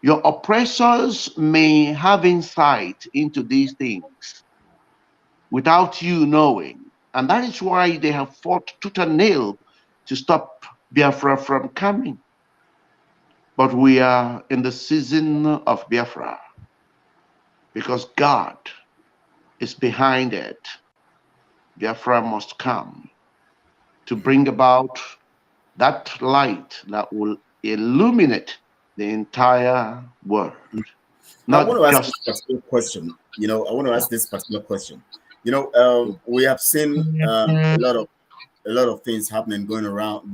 your oppressors may have insight into these things without you knowing. And that is why they have fought tooth and nail to stop Biafra from coming. But we are in the season of Biafra because God is behind it. Biafra must come to bring about that light that will illuminate the entire world. I want to ask this particular question. I want to ask this particular question. We have seen a lot of things happening, going around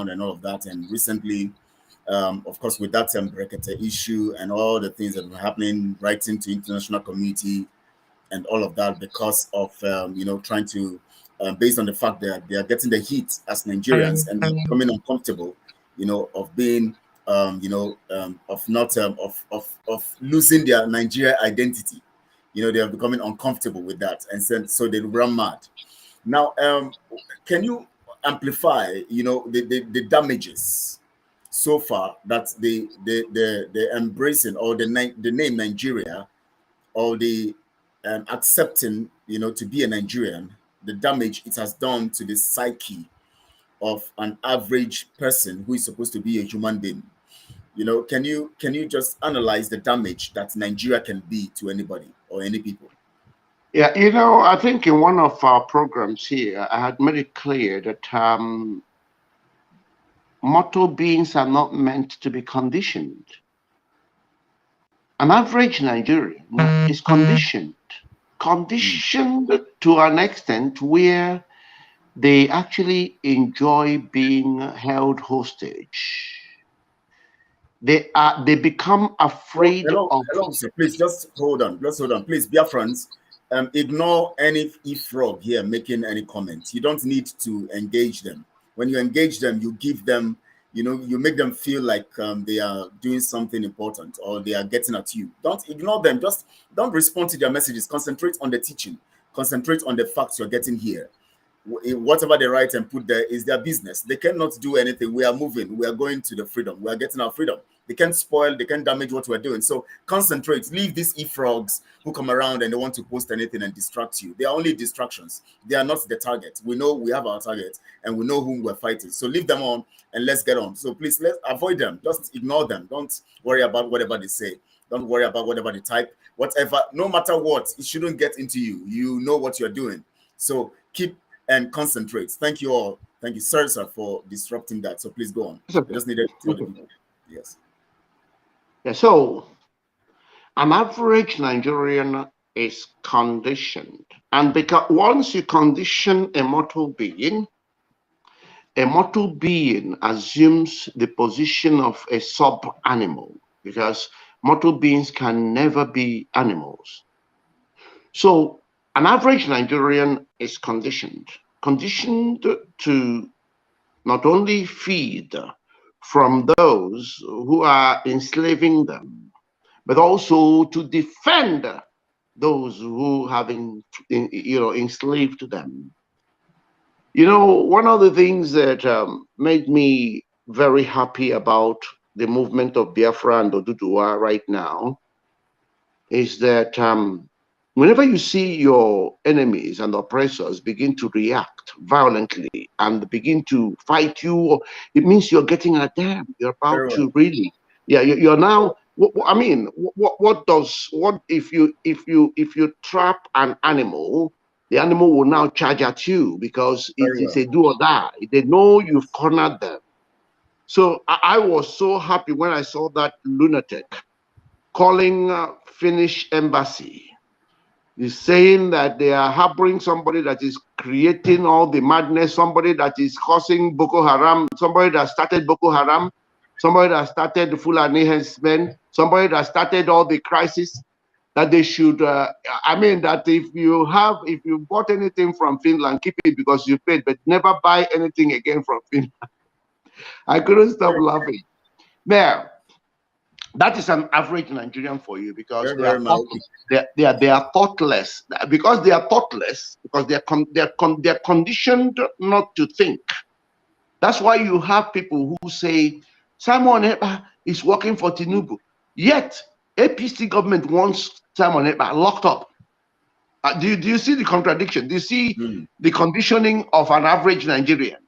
and all of that. And recently, of course, with that Brekete issue and all the things that were happening right into international community and all of that, because of trying to based on the fact that they are getting the heat as Nigerians and becoming uncomfortable, of being of losing their Nigeria identity. They are becoming uncomfortable with that, and so they run mad. Now, can you amplify, the damages so far that the embracing or the name Nigeria, or the accepting, to be a Nigerian, the damage it has done to the psyche of an average person who is supposed to be a human being? Can you just analyze the damage that Nigeria can be to anybody or any people? Yeah, you know, I think in one of our programs here, I had made it clear that mortal beings are not meant to be conditioned. An average Nigerian is conditioned to an extent where they actually enjoy being held hostage. They become afraid of. Hello, sir. Please just hold on. Just hold on. Please, BIafrans, ignore any frog here making any comments. You don't need to engage them. When you engage them, you give them, you make them feel like they are doing something important or they are getting at you. Don't ignore them. Just don't respond to their messages. Concentrate on the teaching. Concentrate on the facts you're getting here. Whatever they write and put there is their business. They cannot do anything. We are moving. We are going to the freedom. We are getting our freedom. They can't spoil. They can't damage what we're doing. So concentrate. Leave these e-frogs who come around and they want to post anything and distract you. They are only distractions. They are not the target. We know we have our target and we know whom we're fighting. So leave them on and let's get on. So please, let's avoid them. Just ignore them. Don't worry about whatever they say. Don't worry about whatever they type. Whatever, no matter what, it shouldn't get into you. You know what you're doing. So keep and concentrate. Thank you all. Thank you, sir, for disrupting that. So please go on. I just needed to tell you. Yes. Yeah, so an average Nigerian is conditioned. And because once you condition a mortal being assumes the position of a sub-animal, because mortal beings can never be animals. So an average Nigerian is conditioned to not only feed from those who are enslaving them, but also to defend those who have enslaved them. You know, one of the things that made me very happy about the movement of Biafra and Oduduwa right now is that whenever you see your enemies and oppressors begin to react violently and begin to fight you, it means you're getting at them. You're about to really, yeah. You're now. I mean, what if you trap an animal? The animal will now charge at you because it's a do or die. They know you've cornered them. So I was so happy when I saw that lunatic calling Finnish embassy. Is saying that they are harboring somebody that is creating all the madness, somebody that is causing Boko Haram, somebody that started Boko Haram, somebody that started the Fulani herdsmen, somebody that started all the crisis, that they should, I mean, that if you bought anything from Finland, keep it because you paid, but never buy anything again from Finland. I couldn't stop laughing. Now, that is an average Nigerian for you because they are thoughtless. Because they are thoughtless, because they're conditioned not to think. That's why you have people who say Simon Ekpa is working for Tinubu, yet APC government wants Simon Ekpa locked up. Do you see the contradiction? Do you see the conditioning of an average Nigerian?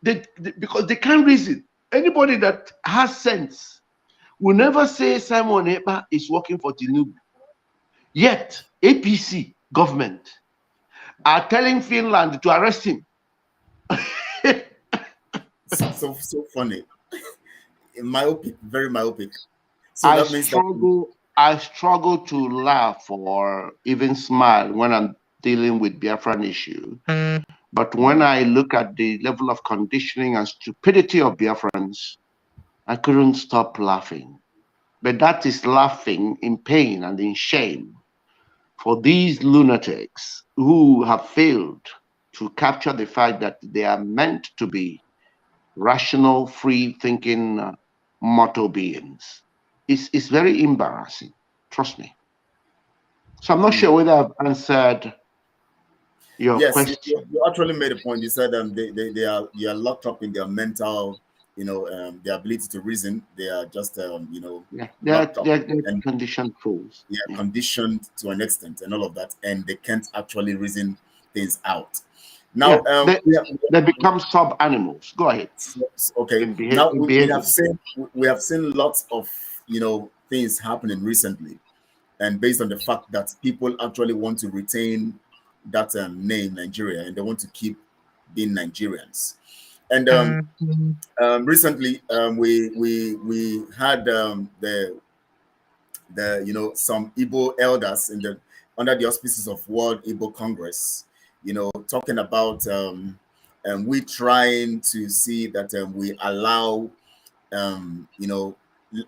Because they can't reason. Anybody that has sense will never say Simon Ekpa is working for Tinubu. Yet, APC government are telling Finland to arrest him. so funny. Myopic, very myopic. So I struggle to laugh or even smile when I'm dealing with Biafran issue. But when I look at the level of conditioning and stupidity of Biafrans, I couldn't stop laughing. But that is laughing in pain and in shame for these lunatics who have failed to capture the fact that they are meant to be rational, free-thinking mortal beings. It's very embarrassing, trust me. So I'm not sure whether I've answered your question. Yes, you actually made a point. You said they are locked up in their mental, their ability to reason. They are just, they're conditioned fools. They are conditioned to an extent and all of that, and they can't actually reason things out. Now, they become sub-animals. Go ahead. Okay. Now we have seen lots of things happening recently. and based on the fact that people actually want to retain that name Nigeria, and they want to keep being Nigerians. And recently we had some Igbo elders under the auspices of World Igbo Congress, talking about we trying to see that we allow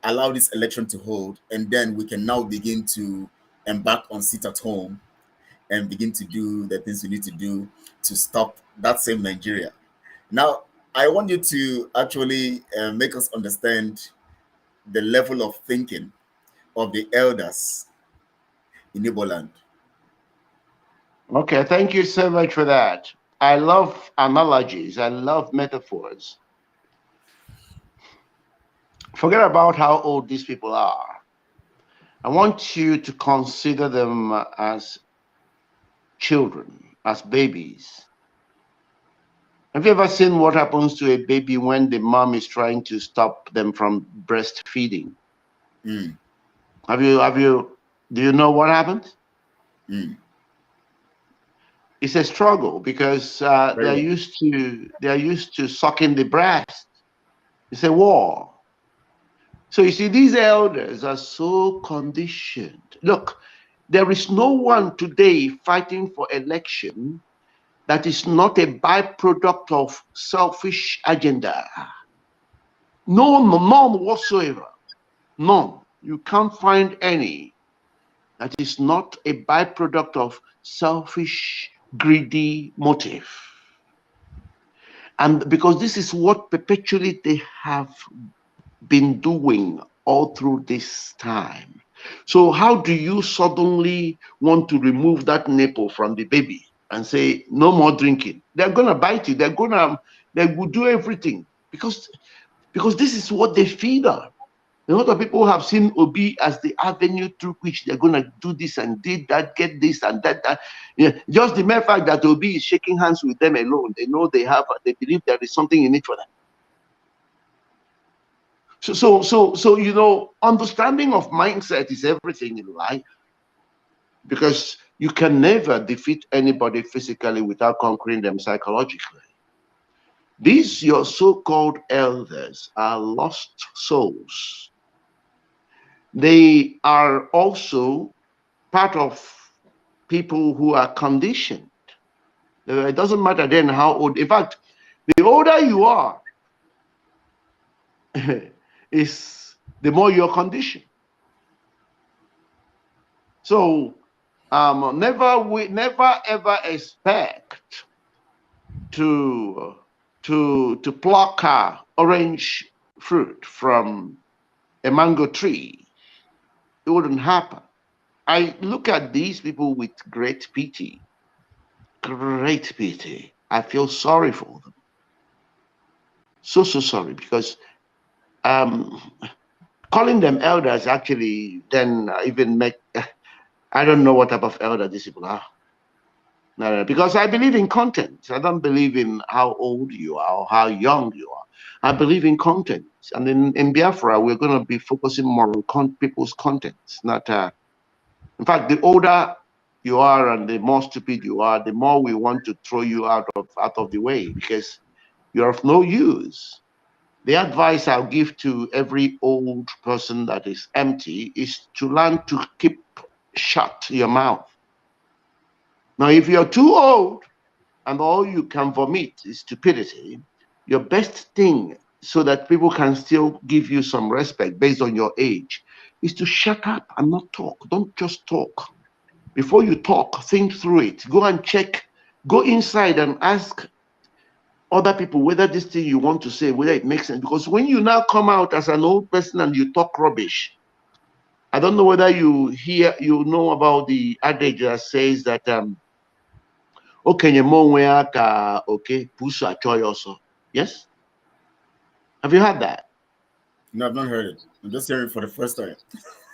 allow this election to hold, and then we can now begin to embark on sit at home and begin to do the things we need to do to stop that same Nigeria. Now, I want you to actually make us understand the level of thinking of the elders in Igbo land. Okay, thank you so much for that. I love analogies. I love metaphors. Forget about how old these people are. I want you to consider them as children, as babies. Have you ever seen what happens to a baby when the mom is trying to stop them from breastfeeding? Mm. Do you know what happens? Mm. It's a struggle because they're used to sucking the breast. It's a war. So you see, these elders are so conditioned. Look, there is no one today fighting for election that is not a byproduct of selfish agenda. None whatsoever. None. You can't find any that is not a byproduct of selfish, greedy motive. And because this is what perpetually they have been doing all through this time. So how do you suddenly want to remove that nipple from the baby and say no more drinking? They're gonna bite you. They will do everything because this is what they feed on. A lot of people have seen Obi as the avenue through which they're gonna do this and did that, get this and that. Yeah, just the mere fact that Obi is shaking hands with them alone, they know they believe there is something in it for them. So understanding of mindset is everything in life, because you can never defeat anybody physically without conquering them psychologically. These your so-called elders are lost souls. They are also part of people who are conditioned. It doesn't matter then how old. In fact, the older you are, is the more you're conditioned. So never ever expect to pluck orange fruit from a mango tree. It wouldn't happen. I look at these people with great pity. Great pity. I feel sorry for them. So sorry, because calling them elders actually then even make, I don't know what type of elder these people are. No, because I believe in content. I don't believe in how old you are or how young you are. I believe in content. And in Biafra, we're going to be focusing more on people's contents. Not, in fact, the older you are and the more stupid you are, the more we want to throw you out of the way, because you're of no use. The advice I'll give to every old person that is empty is to learn to keep shut your mouth. Now, if you're too old and all you can vomit is stupidity, your best thing so that people can still give you some respect based on your age is to shut up and not talk. Don't just talk. Before you talk, think through it. Go and check. Go inside and ask other people whether this thing you want to say, whether it makes sense. Because when you now come out as an old person and you talk rubbish, I don't know whether you know about the adage that says that yes? Have you heard that? No, I've not heard it. I'm just hearing it for the first time.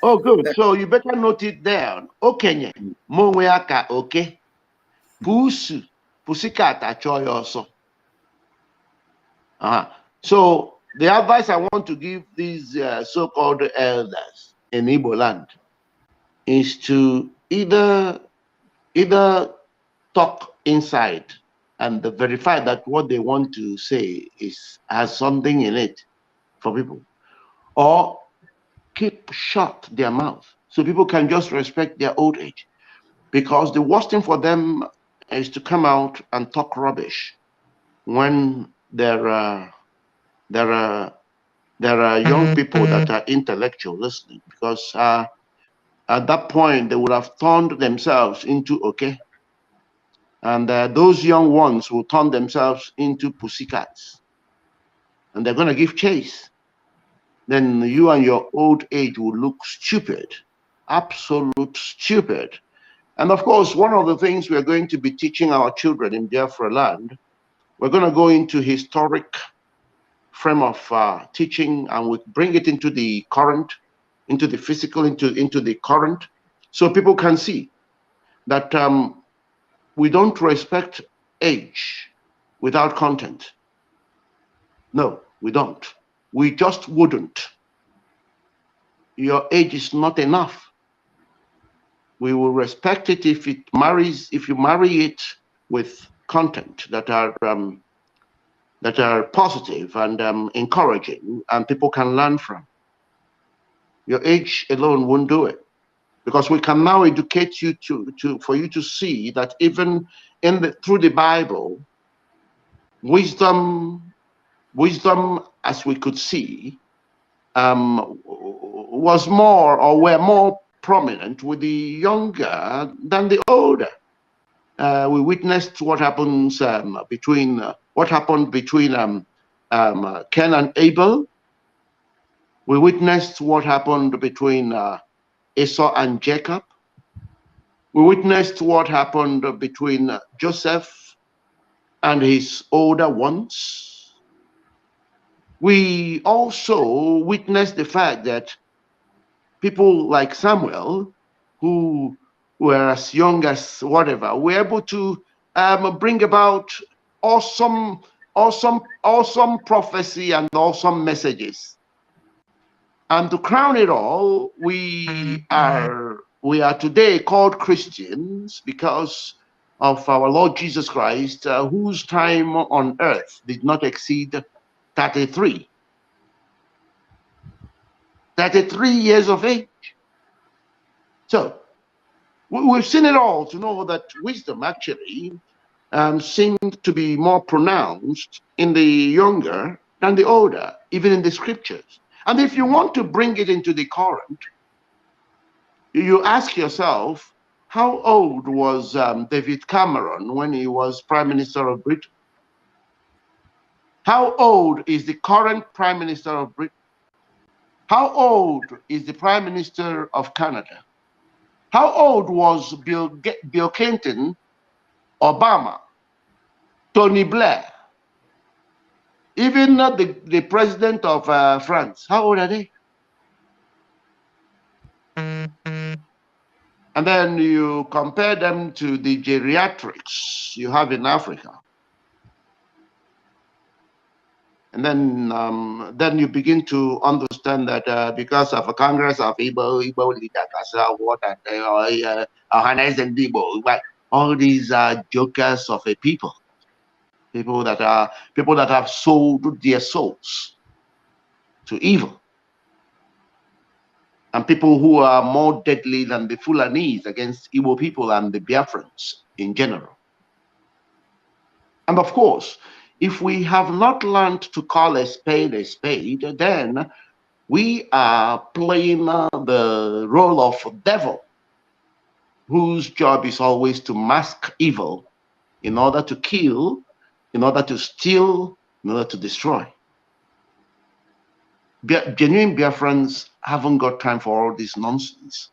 Oh, good. So you better note it down. Okenye monweaka okay. Pusu pusikat achoyoso. So the advice I want to give these so-called elders in Igbo land is to either talk inside and verify that what they want to say has something in it for people, or keep shut their mouth so people can just respect their old age. Because the worst thing for them is to come out and talk rubbish when there are young people that are intellectual listening, because at that point they would have turned themselves into okay, and those young ones will turn themselves into pussycats, and they're going to give chase. Then you and your old age will look stupid, absolute stupid. And of course, one of the things we're going to be teaching our children in Biafra land, we're going to go into historic frame of teaching, and we bring it into the current, into the physical, into the current, so people can see that we don't respect age without content. No, we don't. We just wouldn't. Your age is not enough. We will respect it if you marry it with content that are positive and encouraging, and people can learn from. Your age alone won't do it, because we can now educate you for you to see that even through the Bible, wisdom, as we could see, was more, or were more prominent with the younger than the older. We witnessed what happens between Cain and Abel. We witnessed what happened between Esau and Jacob. We witnessed what happened between Joseph and his older ones. We also witnessed the fact that people like Samuel, who were as young as whatever, were able to bring about awesome prophecy and awesome messages. And to crown it all, we are today called Christians because of our Lord Jesus Christ, whose time on earth did not exceed 33 years of age. So we've seen it all to know that wisdom actually seemed to be more pronounced in the younger than the older, even in the scriptures. And if you want to bring it into the current, you ask yourself, how old was David Cameron when he was Prime Minister of Britain? How old is the current Prime Minister of Britain? How old is the Prime Minister of Canada? How old was Bill Clinton, Obama, Tony Blair, even the President of France? How old are they? And then you compare them to the geriatrics you have in Africa. And then you begin to understand that because of a Congress of Igbo leader, all these are jokers of a people that have sold their souls to evil, and people who are more deadly than the Fulanese against Igbo people and the Biafrans in general. And of course, if we have not learned to call a spade, then we are playing the role of devil, whose job is always to mask evil in order to kill, in order to steal, in order to destroy. Genuine Biafrans haven't got time for all this nonsense.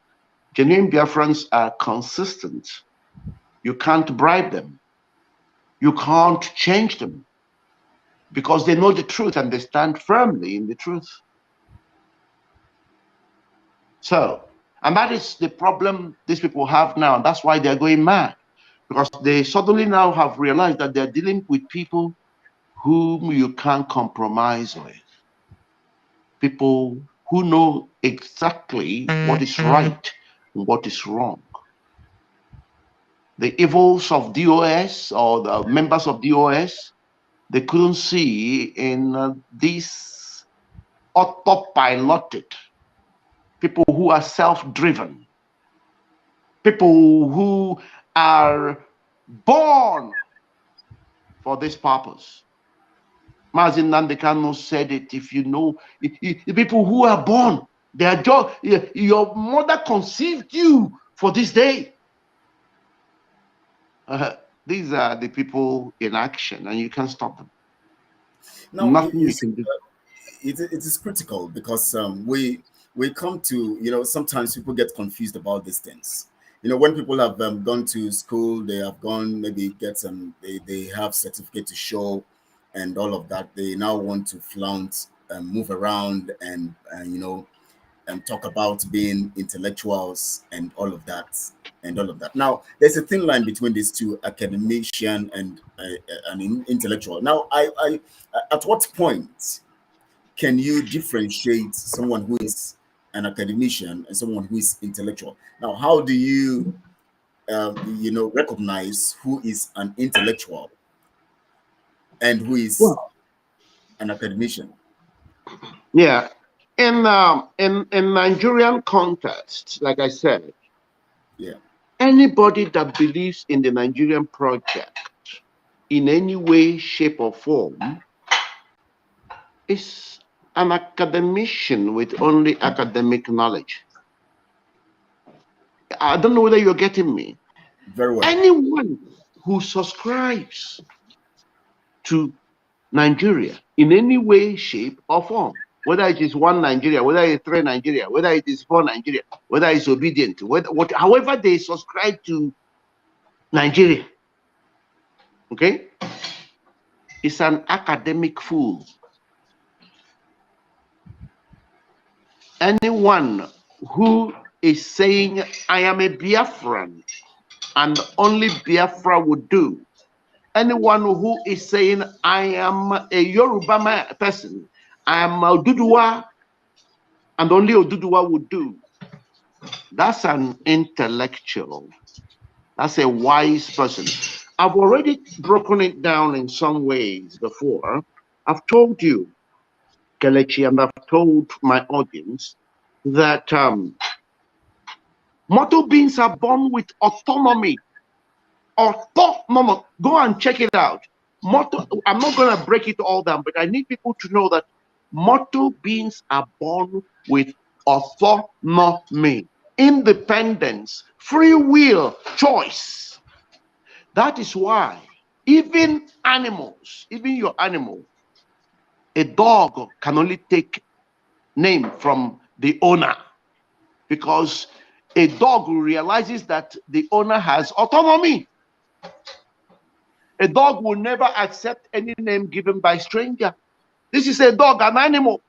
Genuine Biafrans are consistent. You can't bribe them. You can't change them, because they know the truth and they stand firmly in the truth. So, and that is the problem these people have now. That's why they're going mad, because they suddenly now have realized that they're dealing with people whom you can't compromise with. People who know exactly what is right what is wrong. The evils of DOS or the members of DOS, they couldn't see in these autopiloted people who are self-driven, people who are born for this purpose. Mazin Nandekano said it, if you know, the people who are born, their job, your mother conceived you for this day. These are the people in action, and you can't stop them. Now, Nothing you can do. It is critical because we come to, sometimes people get confused about these things. When people have gone to school, they have gone, maybe get some, they have certificate to show and all of that. They now want to flaunt and move around and talk about being intellectuals and all of that. Now, there's a thin line between these two, academician and an intellectual. Now, I at what point can you differentiate someone who is an academician and someone who is intellectual? Now, how do you, recognize who is an intellectual and who is an academician? Yeah, in Nigerian context, like I said, yeah, anybody that believes in the Nigerian project in any way, shape, or form is an academician with only academic knowledge. I don't know whether you're getting me. Very well. Anyone who subscribes to Nigeria in any way, shape, or form, whether it is one Nigeria, whether it's three Nigeria, whether it is four Nigeria, whether it's obedient, however they subscribe to Nigeria, okay, it's an academic fool. Anyone who is saying, I am a Biafran and only Biafra would do, anyone who is saying, I am a Yoruba person, I am Oduduwa and only Oduduwa would do, that's an intellectual. That's a wise person. I've already broken it down in some ways before. I've told you, Kelechi, and I've told my audience that mortal beings are born with autonomy. Autonomy. Go and check it out. I'm not going to break it all down, but I need people to know that mortal beings are born with autonomy, independence, free will, choice. That is why even animals, even your animal, a dog can only take name from the owner, because a dog realizes that the owner has autonomy. A dog will never accept any name given by a stranger. This is a dog, an animal.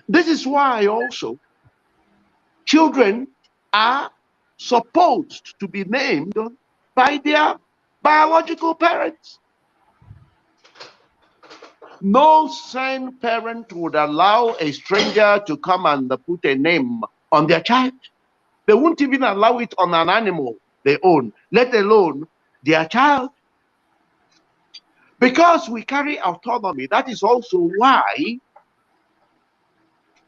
This is why also children are supposed to be named by their biological parents. No sane parent would allow a stranger to come and put a name on their child. They won't even allow it on an animal they own, let alone their child. Because we carry autonomy, that is also why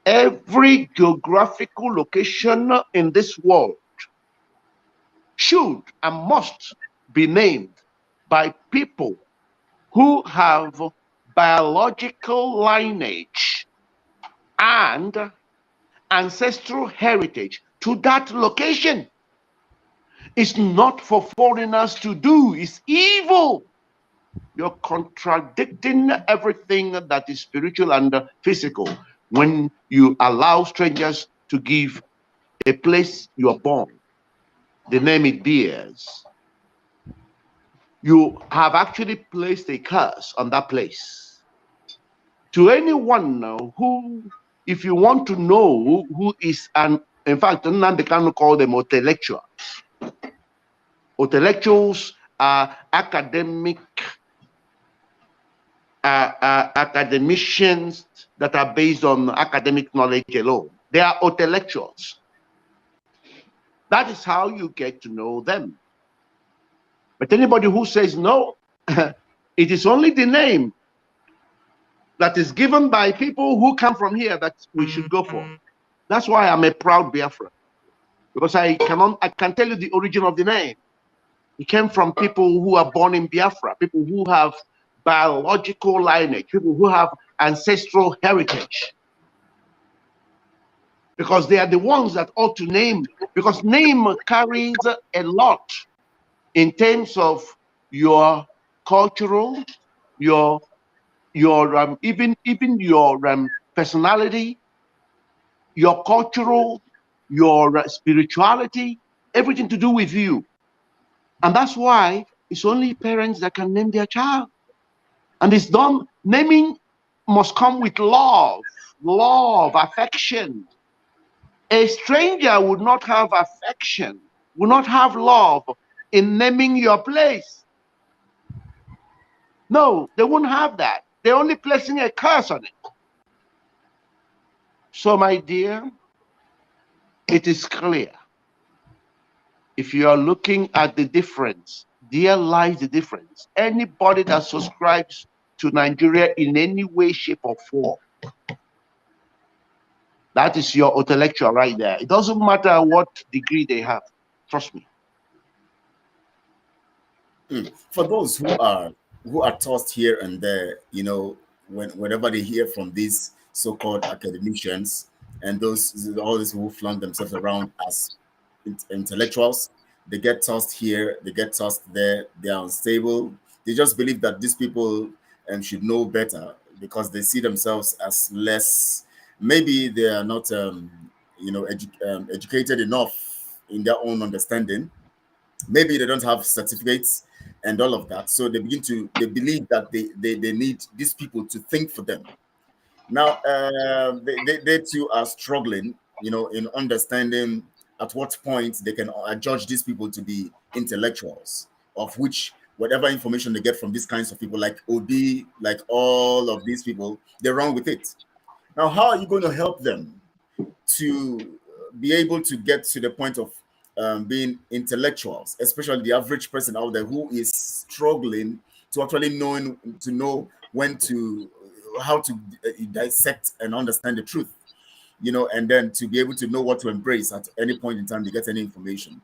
every geographical location in this world should and must be named by people who have biological lineage and ancestral heritage to that location. It's not for foreigners to do. It's evil. You're contradicting everything that is spiritual and physical when you allow strangers to give a place you are born the name it bears. You have actually placed a curse on that place. To anyone now who, if you want to know who is in fact, they can call them intellectuals. Intellectuals are academic, academicians that are based on academic knowledge alone. They are intellectuals. That is how you get to know them. But anybody who says no, it is only the name that is given by people who come from here that we should go for. That's why I'm a proud Biafra, because I can tell you the origin of the name. It came from people who are born in Biafra, people who have biological lineage, people who have ancestral heritage. Because they are the ones that ought to name, because name carries a lot in terms of your cultural, your even your personality, your cultural, your spirituality, everything to do with you. And that's why it's only parents that can name their child. And it's done, naming must come with love, affection. A stranger would not have affection, would not have love in naming your place. No, they won't have that. They're only placing a curse on it. So, my dear, it is clear. If you are looking at the difference, there lies the difference. Anybody that subscribes to Nigeria in any way, shape, or form, that is your intellectual right there. It doesn't matter what degree they have. Trust me. For those who are tossed here and there, you know, whenever they hear from these so-called academicians and all those who flung themselves around as intellectuals, they get tossed here, they get tossed there, they are unstable. They just believe that these people should know better because they see themselves as less. Maybe they are not, educated enough in their own understanding. Maybe they don't have certificates and all of that. So they believe that they need these people to think for them. Now, they too are struggling, you know, in understanding at what point they can judge these people to be intellectuals, of which whatever information they get from these kinds of people, like Obi, like all of these people, they're wrong with it. Now, how are you going to help them to be able to get to the point of being intellectuals, especially the average person out there who is struggling to actually know how to dissect and understand the truth, you know, and then to be able to know what to embrace at any point in time they get any information.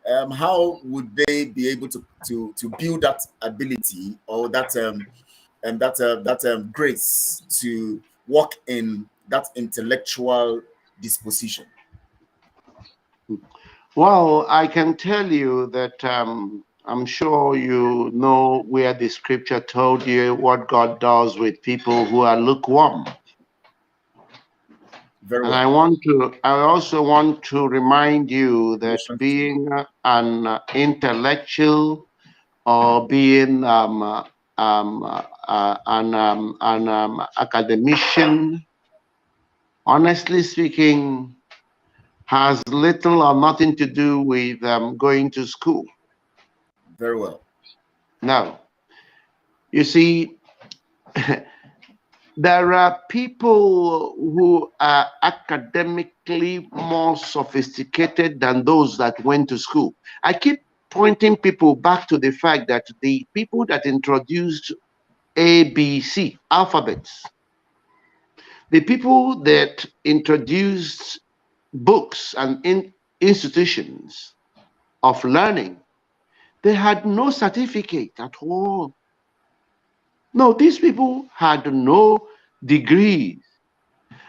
How would they be able to build that ability or that grace to walk in that intellectual disposition? Well, I can tell you that I'm sure you know where the scripture told you what God does with people who are lukewarm. Very well. And I also want to remind you that being an intellectual or being an academician, honestly speaking, has little or nothing to do with going to school. Very well. No. You see, there are people who are academically more sophisticated than those that went to school. I keep pointing people back to the fact that the people that introduced ABC, alphabets, the people that introduced books and institutions of learning, they had no certificate at all. No, these people had no degrees.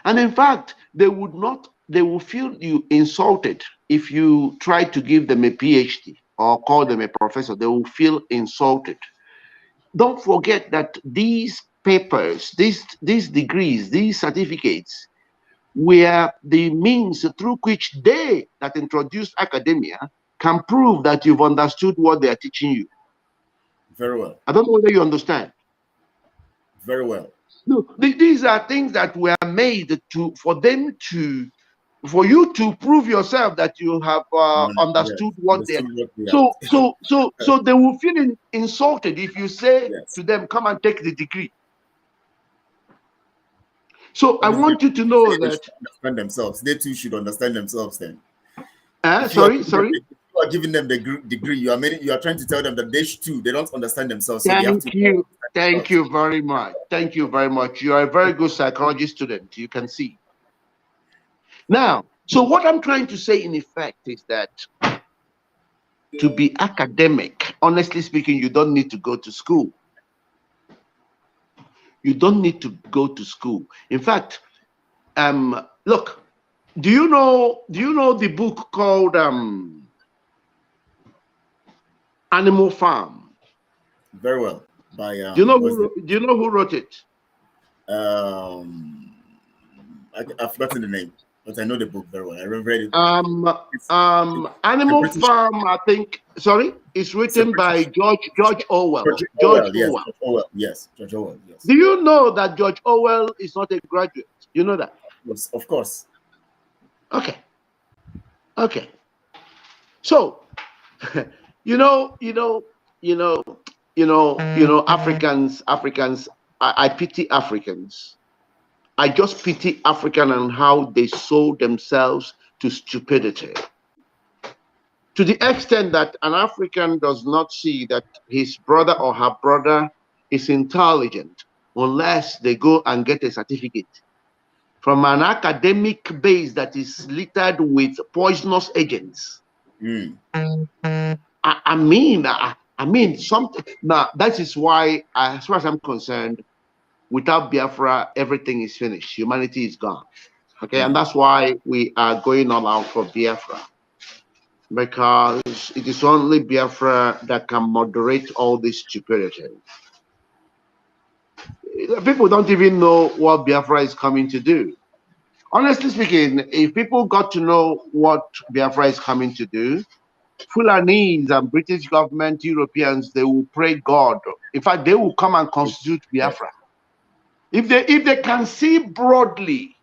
And in fact, they will feel you insulted if you try to give them a PhD or call them a professor. They will feel insulted. Don't forget that these papers, these degrees, these certificates were the means through which they that introduced academia can prove that you've understood what they are teaching you. Very well. I don't know whether you understand. Very well. No, these are things that were made for you to prove yourself that you have understood what they are. So they will feel insulted if you say to them, come and take the degree. So I want you to know that understand themselves. They too should understand themselves then. Sorry. You are giving them the degree. You are trying to tell them that they too. They don't understand themselves, so they have to. Thank you very much. Thank you very much. You are a very good psychology student. You can see. Now, so what I'm trying to say in effect is that to be academic, honestly speaking, you don't need to go to school. You don't need to go to school. In fact, look, do you know the book called Animal Farm? Very well. By do you know who wrote it? I've forgotten the name, but I know the book very well. I read it. Animal Farm, I think. Sorry, it's written by George Orwell. George Orwell. Yes, George Orwell. Yes. Do you know that George Orwell is not a graduate? You know that? Yes, of course. Okay. So, Africans. I pity Africans. I just pity African and how they sold themselves to stupidity. To the extent that an African does not see that his brother or her brother is intelligent unless they go and get a certificate from an academic base that is littered with poisonous agents. I mean something. Now, that is why, as far as I'm concerned, without Biafra, everything is finished. Humanity is gone. Okay, and that's why we are going all out for Biafra, because it is only Biafra that can moderate all this stupidity. People don't even know what Biafra is coming to do. Honestly speaking, if people got to know what Biafra is coming to do, Fulanese and British government, Europeans, they will pray God. In fact, they will come and constitute Biafra. If they can see broadly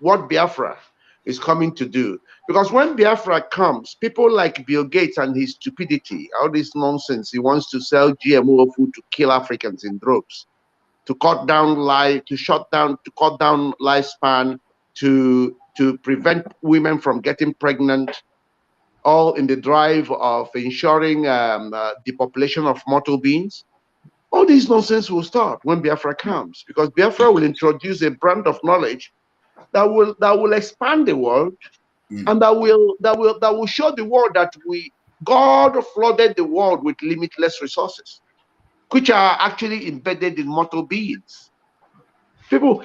what Biafra is coming to do. Because when Biafra comes, people like Bill Gates and his stupidity, all this nonsense, he wants to sell GMO food to kill Africans in droves, to cut down lifespan, to prevent women from getting pregnant, all in the drive of ensuring the population of mortal beings. All this nonsense will stop when Biafra comes, because Biafra will introduce a brand of knowledge that will expand the world, and that will show the world that God flooded the world with limitless resources, which are actually embedded in mortal beings. People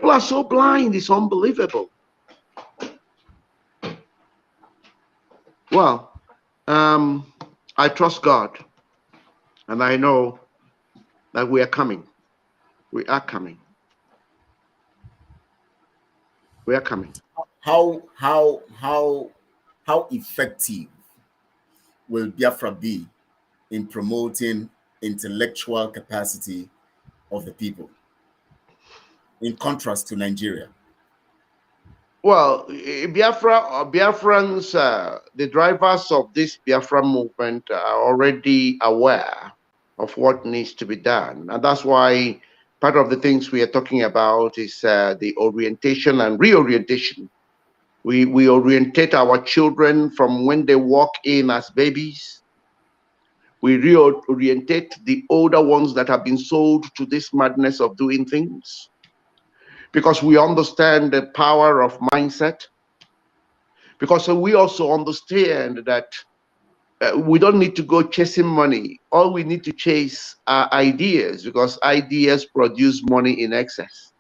are so blind, it's unbelievable. Well, I trust God, and I know that we are coming. We are coming. We are coming. How effective will Biafra be in promoting intellectual capacity of the people, in contrast to Nigeria? Well, Biafrans, the drivers of this Biafra movement are already aware of what needs to be done. And that's why part of the things we are talking about is the orientation and reorientation. We orientate our children from when they walk in as babies. We reorientate the older ones that have been sold to this madness of doing things, because we understand the power of mindset, because we also understand that we don't need to go chasing money. All we need to chase are ideas, because ideas produce money in excess.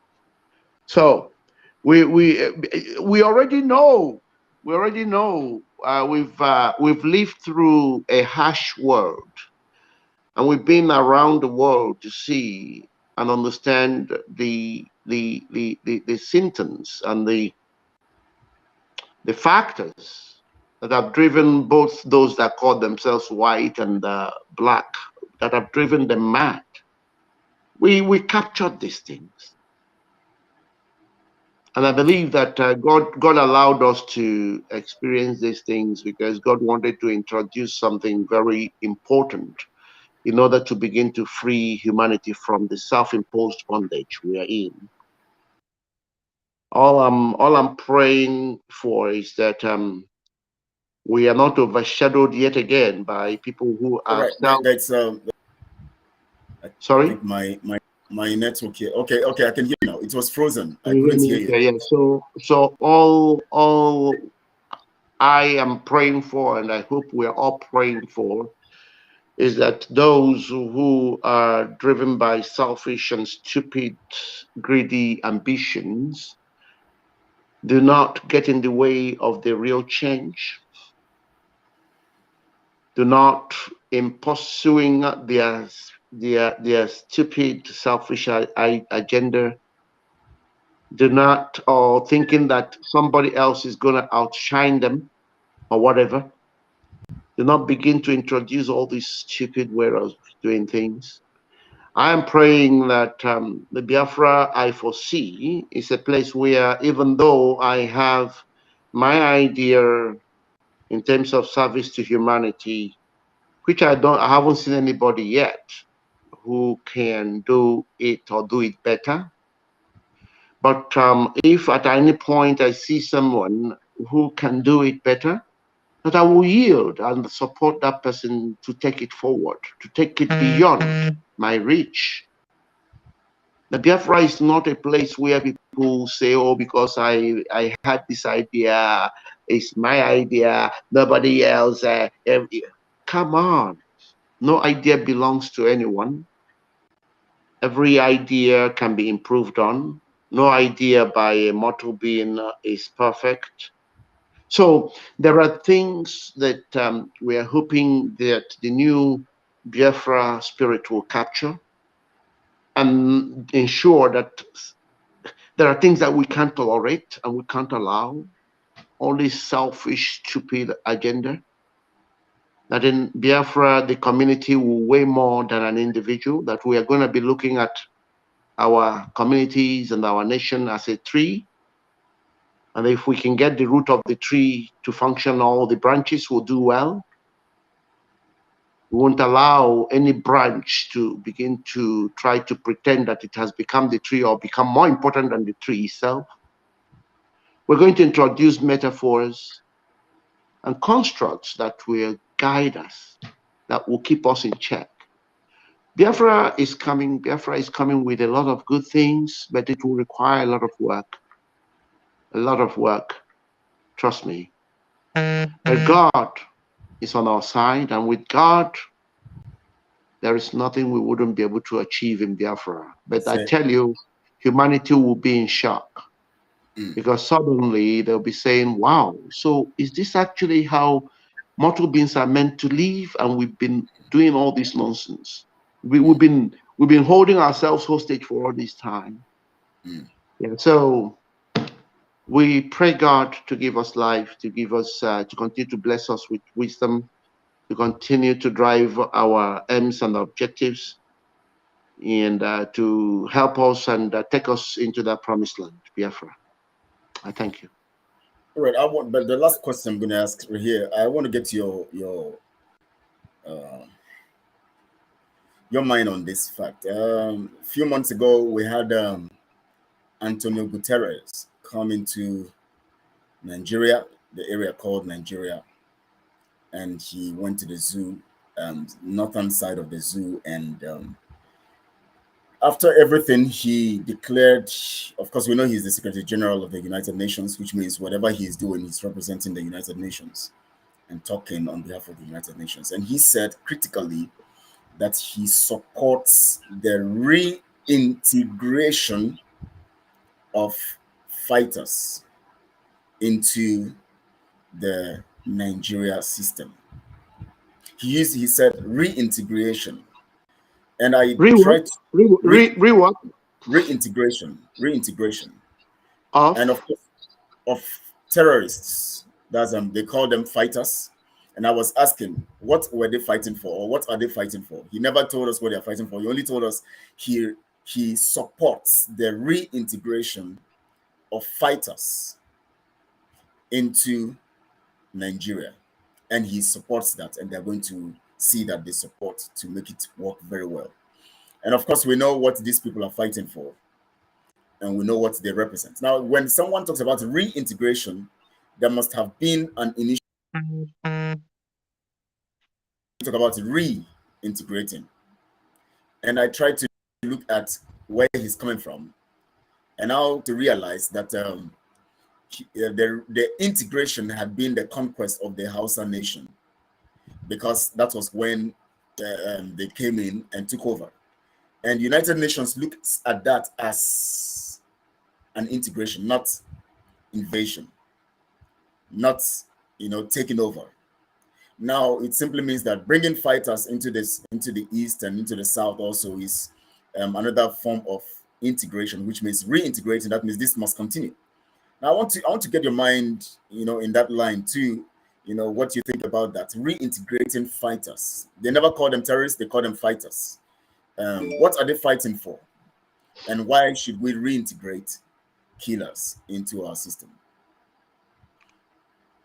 So we already know. We already know. We've lived through a harsh world, and we've been around the world to see and understand the symptoms and the factors that have driven both those that call themselves white and black, that have driven them mad. We captured these things, and I believe that God allowed us to experience these things because God wanted to introduce something very important in order to begin to free humanity from the self-imposed bondage we are in. All I'm praying for is that we are not overshadowed yet again by people who are That's sorry. I think my network here. Okay, I can hear you now. It was frozen. I Can you couldn't hear hear me? you. Yeah. So all I am praying for, and I hope we are all praying for, is that those who are driven by selfish and stupid, greedy ambitions do not get in the way of the real change. Do not, in pursuing their stupid, selfish agenda, do not, or thinking that somebody else is going to outshine them or whatever, do not begin to introduce all these stupid ways of doing things. I am praying that the Biafra I foresee is a place where, even though I have my idea in terms of service to humanity, which I haven't seen anybody yet who can do it or do it better. But if at any point I see someone who can do it better, that I will yield and support that person to take it forward, to take it beyond my reach. The Biafra is not a place where people say, oh, because I had this idea, it's my idea, nobody else. Come on. No idea belongs to anyone. Every idea can be improved on. No idea by a mortal being is perfect. So there are things that we are hoping that the new Biafra spirit will capture and ensure that there are things that we can't tolerate and we can't allow. All this selfish, stupid agenda. That in Biafra, the community will weigh more than an individual, that we are going to be looking at our communities and our nation as a tree. And if we can get the root of the tree to function, all the branches will do well. We won't allow any branch to begin to try to pretend that it has become the tree or become more important than the tree itself. We're going to introduce metaphors and constructs that will guide us, that will keep us in check. Biafra is coming with a lot of good things, but it will require a lot of work. A lot of work, trust me. But God is on our side, and with God, there is nothing we wouldn't be able to achieve in Biafra. But I tell you, humanity will be in shock. Because suddenly they'll be saying, wow, so is this actually how mortal beings are meant to live? And we've been doing all this nonsense. We've been holding ourselves hostage for all this time. Yeah, so we pray God to give us life, to give us, to continue to bless us with wisdom, to continue to drive our aims and objectives, and to help us and take us into that promised land, Biafra. I thank you. All right, but the last question I'm going to ask right here, I want to get your mind on this fact. A few months ago, we had Antonio Guterres come into Nigeria, the area called Nigeria, and he went to the zoo, northern side of the zoo, and after everything, he declared, of course, we know he's the Secretary General of the United Nations, which means whatever he's doing, he's representing the United Nations and talking on behalf of the United Nations. And he said critically that he supports the reintegration of fighters into the Nigeria system. He said reintegration. And I tried reintegration, and of terrorists. That's they call them fighters. And I was asking, what were they fighting for, or what are they fighting for? He never told us what they're fighting for. He only told us he supports the reintegration of fighters into Nigeria, and he supports that, and they're going to see that they support to make it work very well. And of course, we know what these people are fighting for, and we know what they represent. Now, when someone talks about reintegration, there must have been an initial talk about reintegrating. And I tried to look at where he's coming from and how to realize that the integration had been the conquest of the Hausa nation, because that was when they came in and took over. And United Nations looks at that as an integration, not invasion, not taking over. Now it simply means that bringing fighters into the east and into the south also is another form of integration, which means reintegrating. That means this must continue. Now I want to get your mind, in that line too. What you think about that, reintegrating fighters. They never call them terrorists; they call them fighters. What are they fighting for, and why should we reintegrate killers into our system?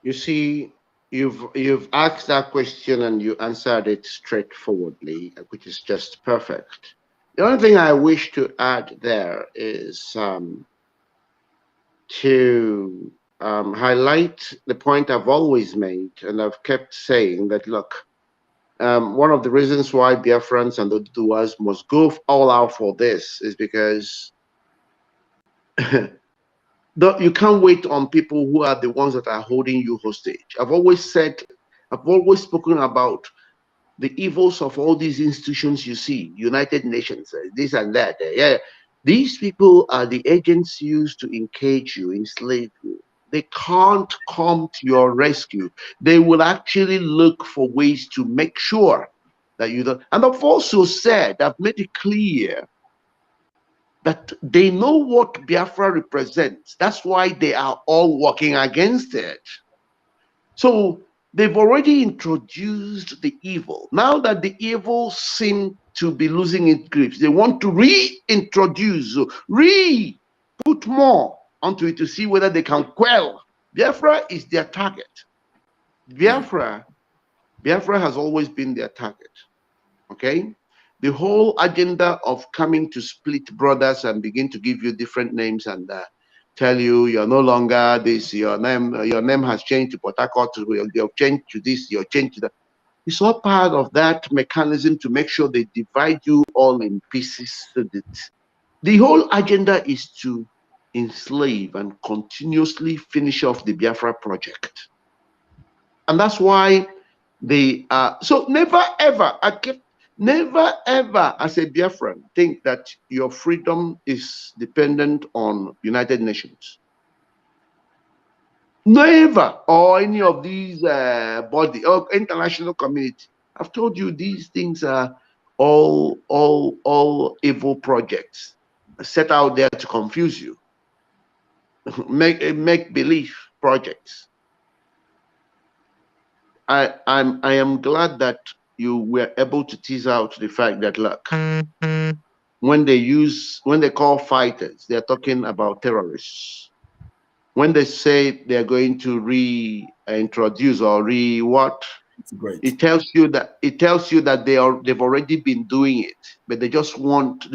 You see, you've asked that question and you answered it straightforwardly, which is just perfect. The only thing I wish to add there is to highlight the point I've always made, and I've kept saying that, look, one of the reasons why Biafrans and Oduduwas must go all out for this is because you can't wait on people who are the ones that are holding you hostage. I've always spoken about the evils of all these institutions you see, United Nations, this and that. Yeah, these people are the agents used to engage you, enslave you. They can't come to your rescue. They will actually look for ways to make sure that you don't. And I've also said, I've made it clear that they know what Biafra represents. That's why they are all working against it. So they've already introduced the evil. Now that the evil seems to be losing its grips, they want to reintroduce, put more onto it to see whether they can quell. Biafra is their target. Biafra has always been their target. Okay? The whole agenda of coming to split brothers and begin to give you different names and tell you you're no longer this, your name has changed to Port Harcourt, you've changed to this, you're changed to that. It's all part of that mechanism to make sure they divide you all in pieces. So that the whole agenda is to enslave and continuously finish off the Biafra project. And that's why they are, so never ever, never ever as a Biafran think that your freedom is dependent on United Nations. Never, or any of these body or international community. I've told you these things are all evil projects set out there to confuse you. make believe projects. I am glad that you were able to tease out the fact that, look, when they call fighters, they're talking about terrorists. When they say they're going to reintroduce or what, it tells you that they've already been doing it, but they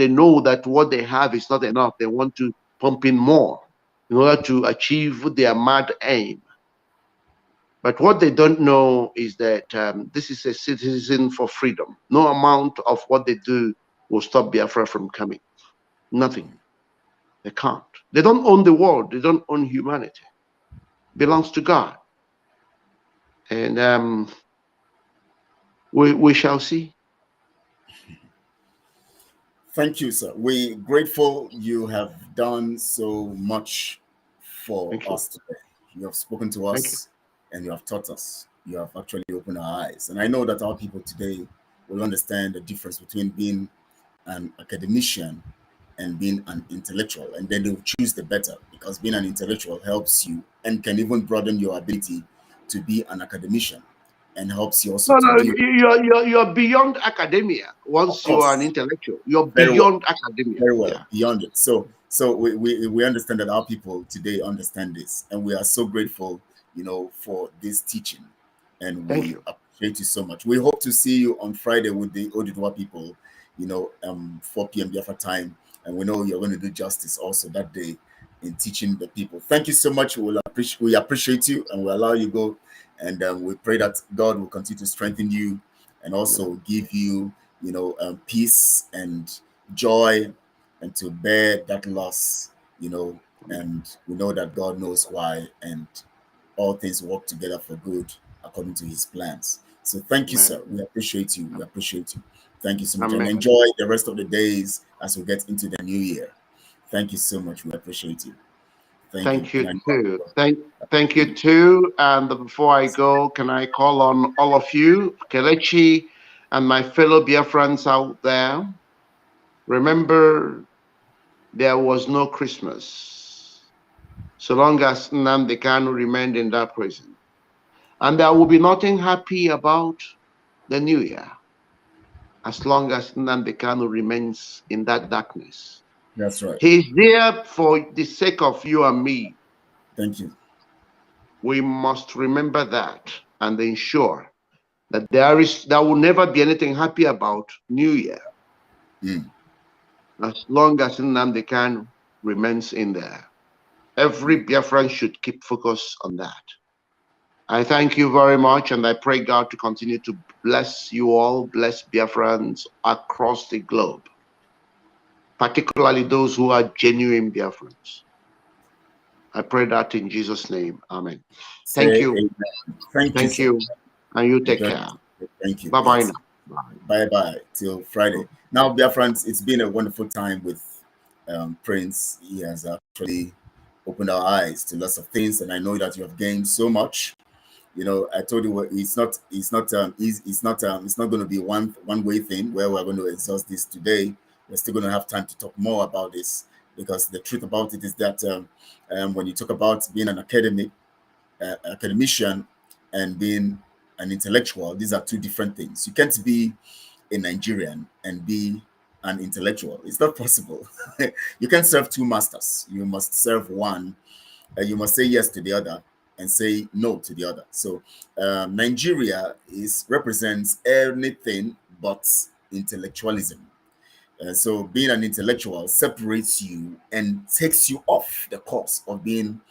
know that what they have is not enough. They want to pump in more in order to achieve their mad aim. But what they don't know is that this is a citizen for freedom. No amount of what they do will stop Biafra from coming. Nothing. They can't. They don't own the world. They don't own humanity. It belongs to God. And we shall see. Thank you, sir. We're grateful you have done so much for us today. You have spoken to us and you have taught us. You have actually opened our eyes. And I know that our people today will understand the difference between being an academician and being an intellectual, and then they'll choose the better, because being an intellectual helps you and can even broaden your ability to be an academician, and helps you also you're beyond academia. Once you are an intellectual, you're beyond academia. Very well, beyond it. So we understand that our people today understand this, and we are so grateful, for this teaching, and we appreciate you so much. We hope to see you on Friday with the Oduduwa people, 4 p.m. Biafra time. And we know you're going to do justice also that day in teaching the people. Thank you so much. We appreciate you, and we'll allow you go. And we pray that God will continue to strengthen you and also give you, peace and joy, and to bear that loss, and we know that God knows why, and all things work together for good according to his plans. So thank you, sir. We appreciate you. We appreciate you. Thank you so much. And enjoy the rest of the days as we get into the new year. Thank you so much. We appreciate you. Thank you too. Thank you too. And before I go, can I call on all of you, Kelechi and my fellow BIafrans out there? Remember, there was no Christmas so long as Nnamdi Kanu remained in that prison. And there will be nothing happy about the new year as long as Nnamdi Kanu remains in that darkness. That's right. He's there for the sake of you and me. Thank you. We must remember that and ensure that there will never be anything happy about New Year as long as Nnamdi Kanu remains in there. Every Biafran should keep focus on that. I thank you very much, and I pray God to continue to bless you all, bless Biafrans across the globe, particularly those who are genuine Biafrans. I pray that in Jesus' name. Amen. Thank you. Amen. Thank you. And you take care. Thank you. Bye-bye Yes. now. Bye-bye till Friday. Now, Biafrans, it's been a wonderful time with Prince. He has actually opened our eyes to lots of things, and I know that you have gained so much. I told you it's not going to be one way thing where we're going to exhaust this today. We're still going to have time to talk more about this, because the truth about it is that when you talk about being an academician and being an intellectual, these are two different things. You can't be a Nigerian and be an intellectual. It's not possible. You can't serve two masters. You must serve one. You must say yes to the other and say no to the other. So Nigeria represents anything but intellectualism. So being an intellectual separates you and takes you off the course of being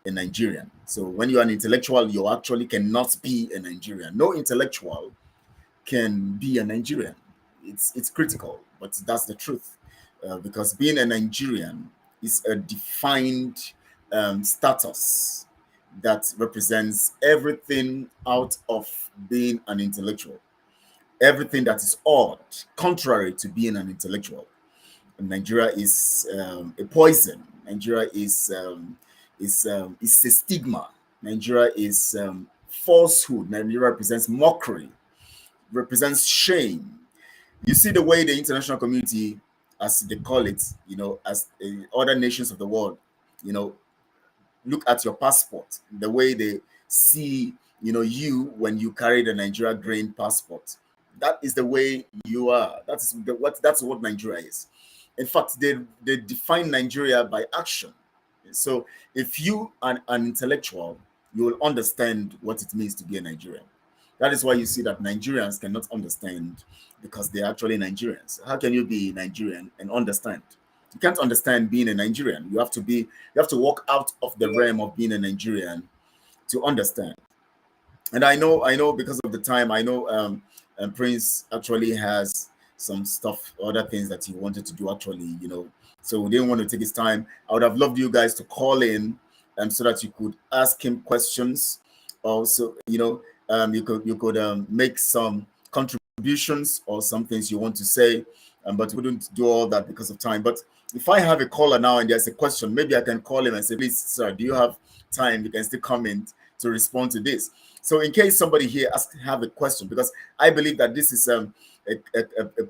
a Nigerian. So when you're an intellectual, you actually cannot be a Nigerian. No intellectual can be a Nigerian. It's critical, but that's the truth. Because being a Nigerian is a defined status that represents everything out of being an intellectual. Everything that is odd, contrary to being an intellectual. Nigeria is a poison. Nigeria is a stigma. Nigeria is falsehood. Nigeria represents mockery, represents shame. You see the way the international community, as they call it, as other nations of the world, look at your passport, the way they see, you when you carry the Nigeria grain passport. That is the way you are. That's what Nigeria is. In fact, they define Nigeria by action. So if you are an intellectual, you will understand what it means to be a Nigerian. That is why you see that Nigerians cannot understand, because they're actually Nigerians. How can you be Nigerian and understand? You can't understand being a Nigerian. You have to walk out of the realm of being a Nigerian to understand. And I know because of the time, I know Prince actually has some stuff, other things that he wanted to do actually, so we didn't want to take his time. I would have loved you guys to call in so that you could ask him questions. Also, you could make some contributions or some things you want to say, but we wouldn't do all that because of time. But if I have a caller now and there's a question, maybe I can call him and say, please, sir, do you have time? You can still comment to respond to this. So in case somebody here have a question, because I believe that this is a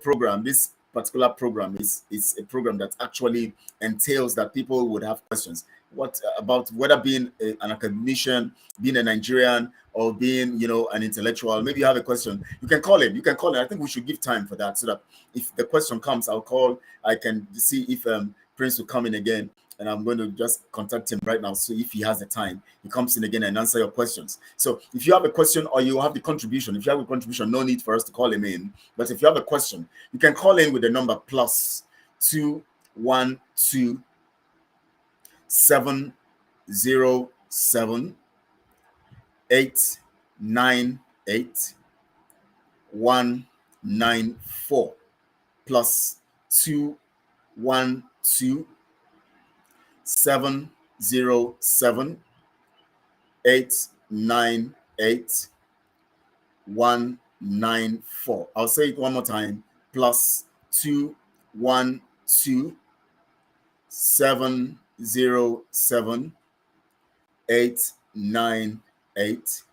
program, this particular program is a program that actually entails that people would have questions. What about whether being an academician, being a Nigerian, or being, an intellectual? Maybe you have a question. You can call him. I think we should give time for that, so that if the question comes, I'll call. I can see if Prince will come in again, and I'm going to just contact him right now. So if he has the time, he comes in again and answer your questions. So if you have a question or you have the contribution, if you have a contribution, no need for us to call him in. But if you have a question, you can call in with the number +212 707 898 194 plus 212 707 898 194. I'll say it one more time. Plus 212 707 898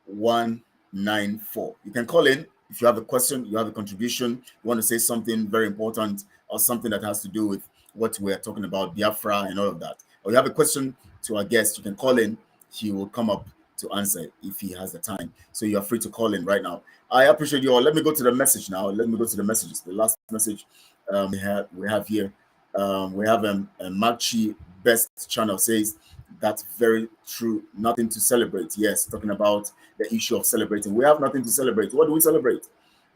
194. You can call in if you have a question, you have a contribution, you want to say something very important or something that has to do with what we're talking about, Biafra and all of that. Or you have a question to our guest, you can call in. He will come up to answer if he has the time. So you are free to call in right now. I appreciate you all. Let me go to the message now. Let me go to the messages. The last message we have here. We have a Machi Best channel says, that's very true. Nothing to celebrate. Yes, talking about the issue of celebrating. We have nothing to celebrate. What do we celebrate?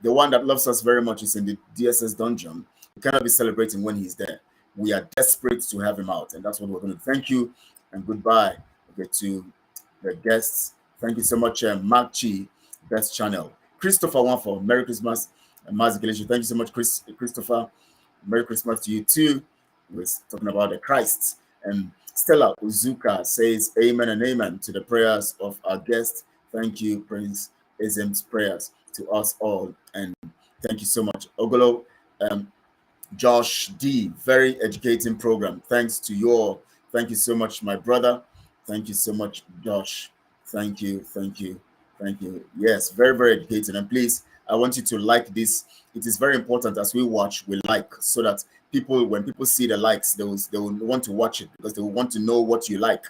The one that loves us very much is in the DSS dungeon. We cannot be celebrating when he's there. We are desperate to have him out, and that's what we're going to do. Thank you and goodbye. Okay, to the guests. Thank you so much, Mark Chi, Best Channel. Christopher Wanfo, Merry Christmas. And Kelechi, thank you so much, Christopher. Merry Christmas to you too. We're talking about the Christ. And Stella Uzuka says, amen and amen to the prayers of our guest. Thank you, Prince Ezem's prayers to us all. And thank you so much. Ogolo, Josh D, very educating program. Thanks to you all. Thank you so much, my brother. Thank you so much, Josh. Thank you, thank you, thank you. Yes, very, very educating. And please, I want you to like this. It is very important as we watch, we like, so that people, when people see the likes, they will want to watch it because they will want to know what you like,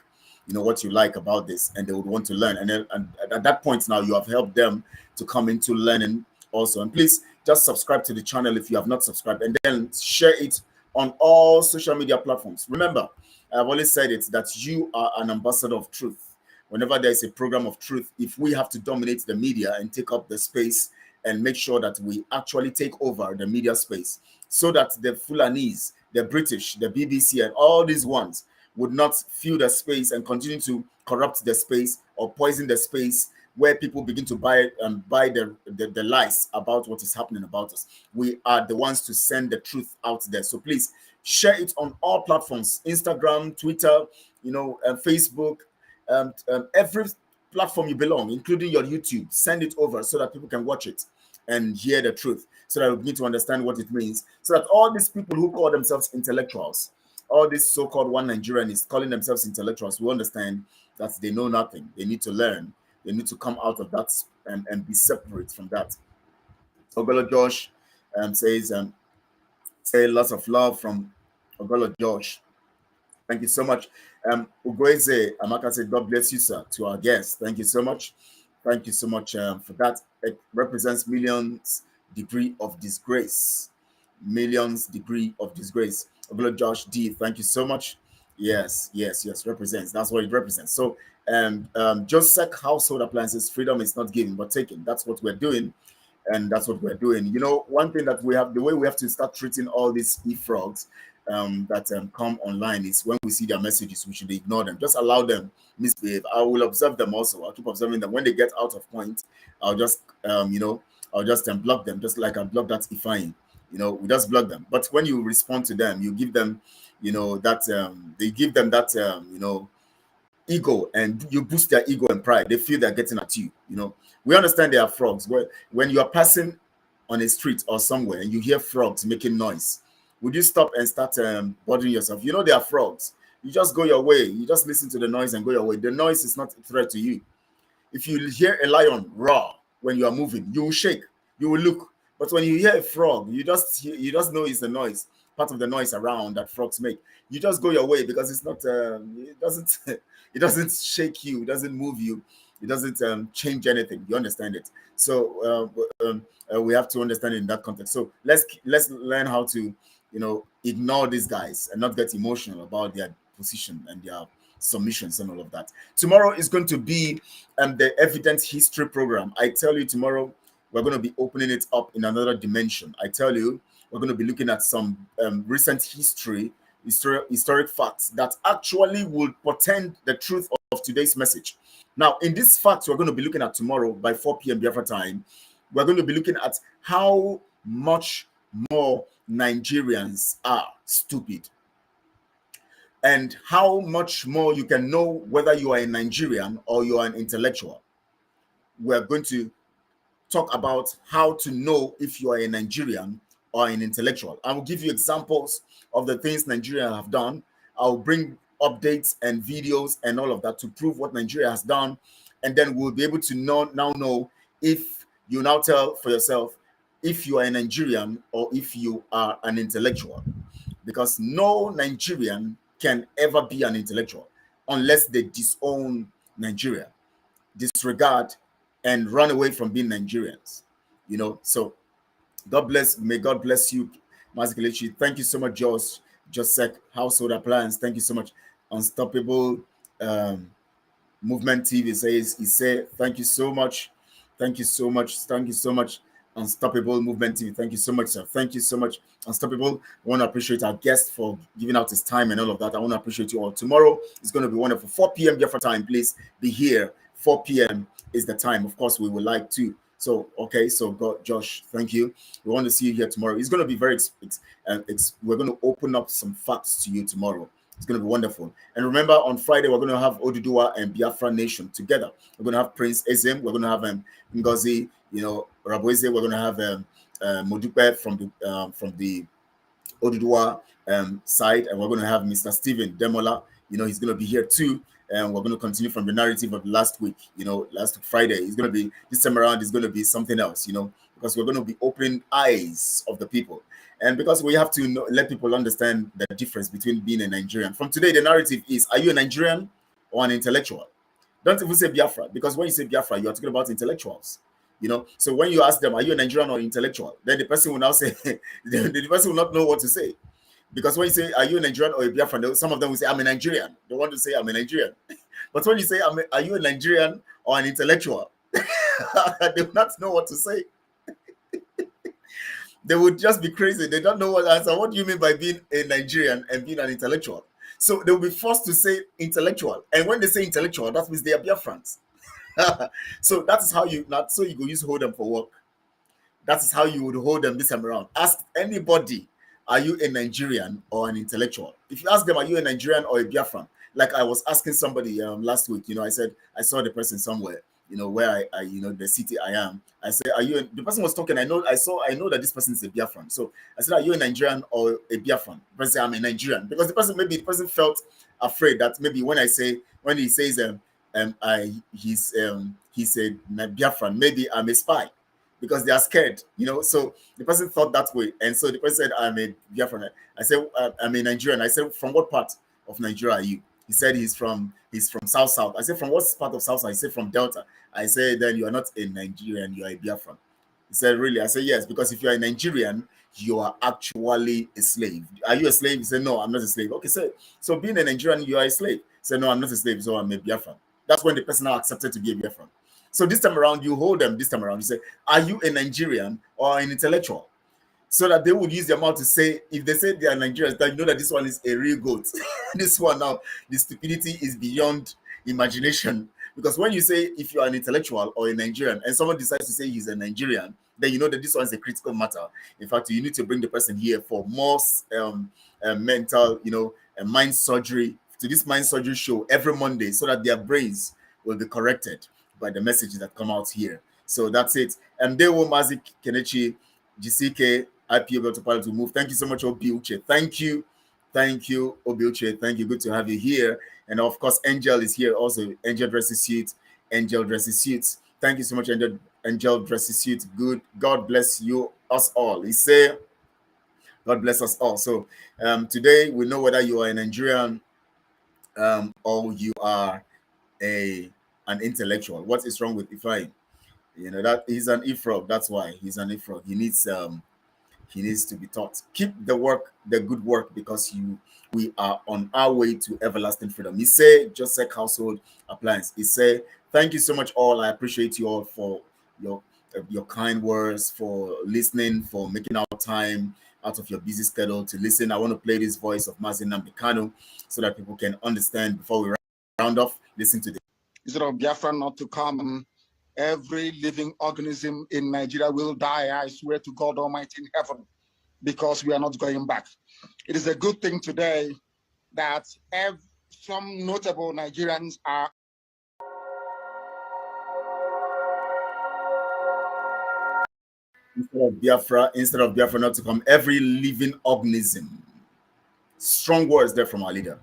what you like about this, and they would want to learn. And then and at that point now, you have helped them to come into learning also. And please just subscribe to the channel if you have not subscribed, and then share it on all social media platforms. Remember, I've always said it, that you are an ambassador of truth. Whenever there is a program of truth, if we have to dominate the media and take up the space and make sure that we actually take over the media space so that the Fulanese, the British, the BBC, and all these ones would not fill the space and continue to corrupt the space or poison the space where people begin to buy the lies about what is happening about us. We are the ones to send the truth out there. So please share it on all platforms, Instagram, Twitter, Facebook, every platform you belong, including your YouTube. Send it over so that people can watch it and hear the truth, so that we need to understand what it means, so that all these people who call themselves intellectuals, all these so-called one Nigerians calling themselves intellectuals, will understand that they know nothing. They need to learn. They need to come out of that and be separate from that. Ogolo Josh says, say lots of love from Ogolo Josh. Thank you so much. Ugoeze Amaka said, God bless you, sir, to our guests. Thank you so much. Thank you so much for that. It represents millions degree of disgrace. Millions degree of disgrace. Ogolo Josh D, thank you so much. Yes, represents. That's what it represents. So, Josec household appliances, freedom is not given but taken. That's what we're doing, and that's what we're doing. One thing that we have, the way we have to start treating all these e-frogs that come online is when we see their messages, we should ignore them. Just allow them misbehave. I will observe them also. I'll keep observing them. When they get out of point, I'll just I'll just block them, just like I blocked that Ifeanyi. We just block them. But when you respond to them, you give them, that they give them that ego, and you boost their ego and pride. They feel they're getting at you. We understand they are frogs. When you are passing on a street or somewhere and you hear frogs making noise, would you stop and start bothering yourself? They are frogs. You just go your way. You just listen to the noise and go your way. The noise is not a threat to you. If you hear a lion roar when you are moving, you will shake. You will look. But when you hear a frog, you just know it's the noise, part of the noise around that frogs make. You just go your way because it's not. It doesn't shake you. It doesn't move you. It doesn't change anything. You understand it. So we have to understand it in that context. So let's learn how to ignore these guys and not get emotional about their position and their submissions and all of that. Tomorrow is going to be the evidence history program. I tell you, tomorrow we're going to be opening it up in another dimension. I tell you, we're going to be looking at some recent history, historic facts that actually will portend the truth of today's message. Now, in these facts we're going to be looking at tomorrow by 4 p.m. Biafra time, we're going to be looking at how much more Nigerians are stupid, and how much more you can know whether you are a Nigerian or you are an intellectual. We're going to talk about how to know if you are a Nigerian or an intellectual. I will give you examples of the things Nigeria have done. I'll bring updates and videos and all of that to prove what Nigeria has done, and then we'll be able to now know if you now tell for yourself if you are a Nigerian or if you are an intellectual, because no Nigerian can ever be an intellectual unless they disown Nigeria, disregard, and run away from being Nigerians. So God bless. May God bless you, Master Kelechi. Thank you so much, Josek Household Appliance. Thank you so much. Unstoppable Movement TV said, thank you so much. Thank you so much. Thank you so much. Unstoppable Movement TV. Thank you so much, sir. Thank you so much, Unstoppable. I want to appreciate our guest for giving out his time and all of that. I want to appreciate you all. Tomorrow is going to be wonderful. 4 p.m. Biafra time. Please be here. 4 p.m. is the time. Of course, we would like to. So, okay. So, God, Josh, thank you. We want to see you here tomorrow. It's going to be we're going to open up some facts to you tomorrow. It's going to be wonderful. And remember, on Friday, we're going to have Oduduwa and Biafra Nation together. We're going to have Prince Ezem. We're going to have Ngozi, Raboise. We're going to have Modupe from the Oduduwa side. And we're going to have Mr. Stephen Demola. He's going to be here too. And we're going to continue from the narrative of last week. Last Friday. It's going to be, this time around, it's going to be something else, because we're going to be opening eyes of the people. And because we have to let people understand the difference between being a Nigerian. From today, the narrative is, are you a Nigerian or an intellectual? Don't even say Biafra, because when you say Biafra, you are talking about intellectuals. So when you ask them, are you a Nigerian or intellectual? Then the person will now say, the person will not know what to say. Because when you say, are you a Nigerian or a Biafran, some of them will say, I'm a Nigerian. They want to say, I'm a Nigerian. But when you say, are you a Nigerian or an intellectual? They will not know what to say. They would just be crazy. They don't know what to answer. What do you mean by being a Nigerian and being an intellectual? So they will be forced to say intellectual. And when they say intellectual, that means they are Biafrans. So that is how you go use hold them for work. That is how you would hold them this time around. Ask anybody, are you a Nigerian or an intellectual? If you ask them, are you a Nigerian or a Biafran? Like I was asking somebody last week, I said, I saw the person somewhere, where I the city I am. I said, are you the person was talking, I know that this person is a Biafran. So I said, are you a Nigerian or a Biafran? The person said, I'm a Nigerian. Because the person felt afraid that maybe when he says he's a Biafran, maybe I'm a spy, because they are scared, so the person thought that way. And so the person said, I'm a Biafran. I said, I'm a Nigerian. I said, from what part of Nigeria are you? He said he's from South. I said, from what part of South? He said, from Delta. I said, then you are not a Nigerian, you are a Biafran. He said, really? I said, yes, because if you are a Nigerian, you are actually a slave. Are you a slave? He said, no, I'm not a slave. Okay, so being a Nigerian, you are a slave. He said, no, I'm not a slave, so I'm a Biafran. That's when the person now accepted to be a Biafran. So this time around, you hold them. This time around, you say, are you a Nigerian or an intellectual? So that they would use their mouth to say, if they say they are Nigerians, then you know that this one is a real goat. This one now, the stupidity is beyond imagination. Because when you say if you are an intellectual or a Nigerian, and someone decides to say he's a Nigerian, then you know that this one is a critical matter. In fact, you need to bring the person here for more mental, mind surgery, to this mind surgery show every Monday, so that their brains will be corrected by the messages that come out here. So that's it. And they will Mazik Kelechi GCK IPO to pilot to move. Thank you so much, Obi Uche. Thank you, Obi Uche. Thank you. Good to have you here. And of course, Angel is here also. Angel dresses suits. Thank you so much, Angel dresses suits. Good. God bless you, us all. He said, God bless us all. So today we know whether you are a Nigerian or you are an intellectual. What is wrong with Ifeanyi? That he's an Ifrog. That's why he's an Ifrog. He needs to be taught. Keep the good work, because we are on our way to everlasting freedom. He said, just like Household Appliance. He said, thank you so much all. I appreciate you all for your kind words, for listening, for making our time. out of your busy schedule to listen. I want to play this voice of Mazi Nnamdi Kanu so that people can understand before we round off. Listen to this. Instead of Biafra not to come, every living organism in Nigeria will die, I swear to God Almighty in heaven, because we are not going back. It is a good thing today that some notable Nigerians are. Instead of Biafra not to come, every living organism. Strong words there from our leader.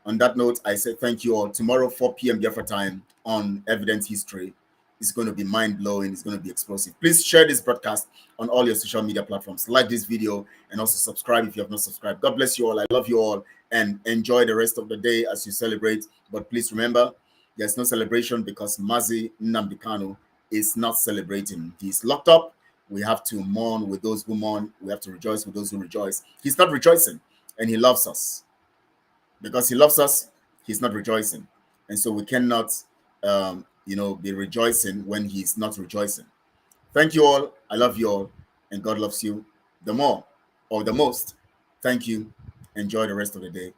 On that note, I say thank you all. Tomorrow, 4 p.m. Biafra time on Evidence History. It's going to be mind-blowing. It's going to be explosive. Please share this broadcast on all your social media platforms. Like this video and also subscribe if you have not subscribed. God bless you all. I love you all, and enjoy the rest of the day as you celebrate. But please remember, there's no celebration because Mazi Nnamdi Kanu is not celebrating. He's locked up. We have to mourn with those who mourn. We have to rejoice with those who rejoice. He's not rejoicing, and he loves us. Because he loves us, he's not rejoicing. And so we cannot, be rejoicing when he's not rejoicing. Thank you all. I love you all. And God loves you the more or the most. Thank you. Enjoy the rest of the day.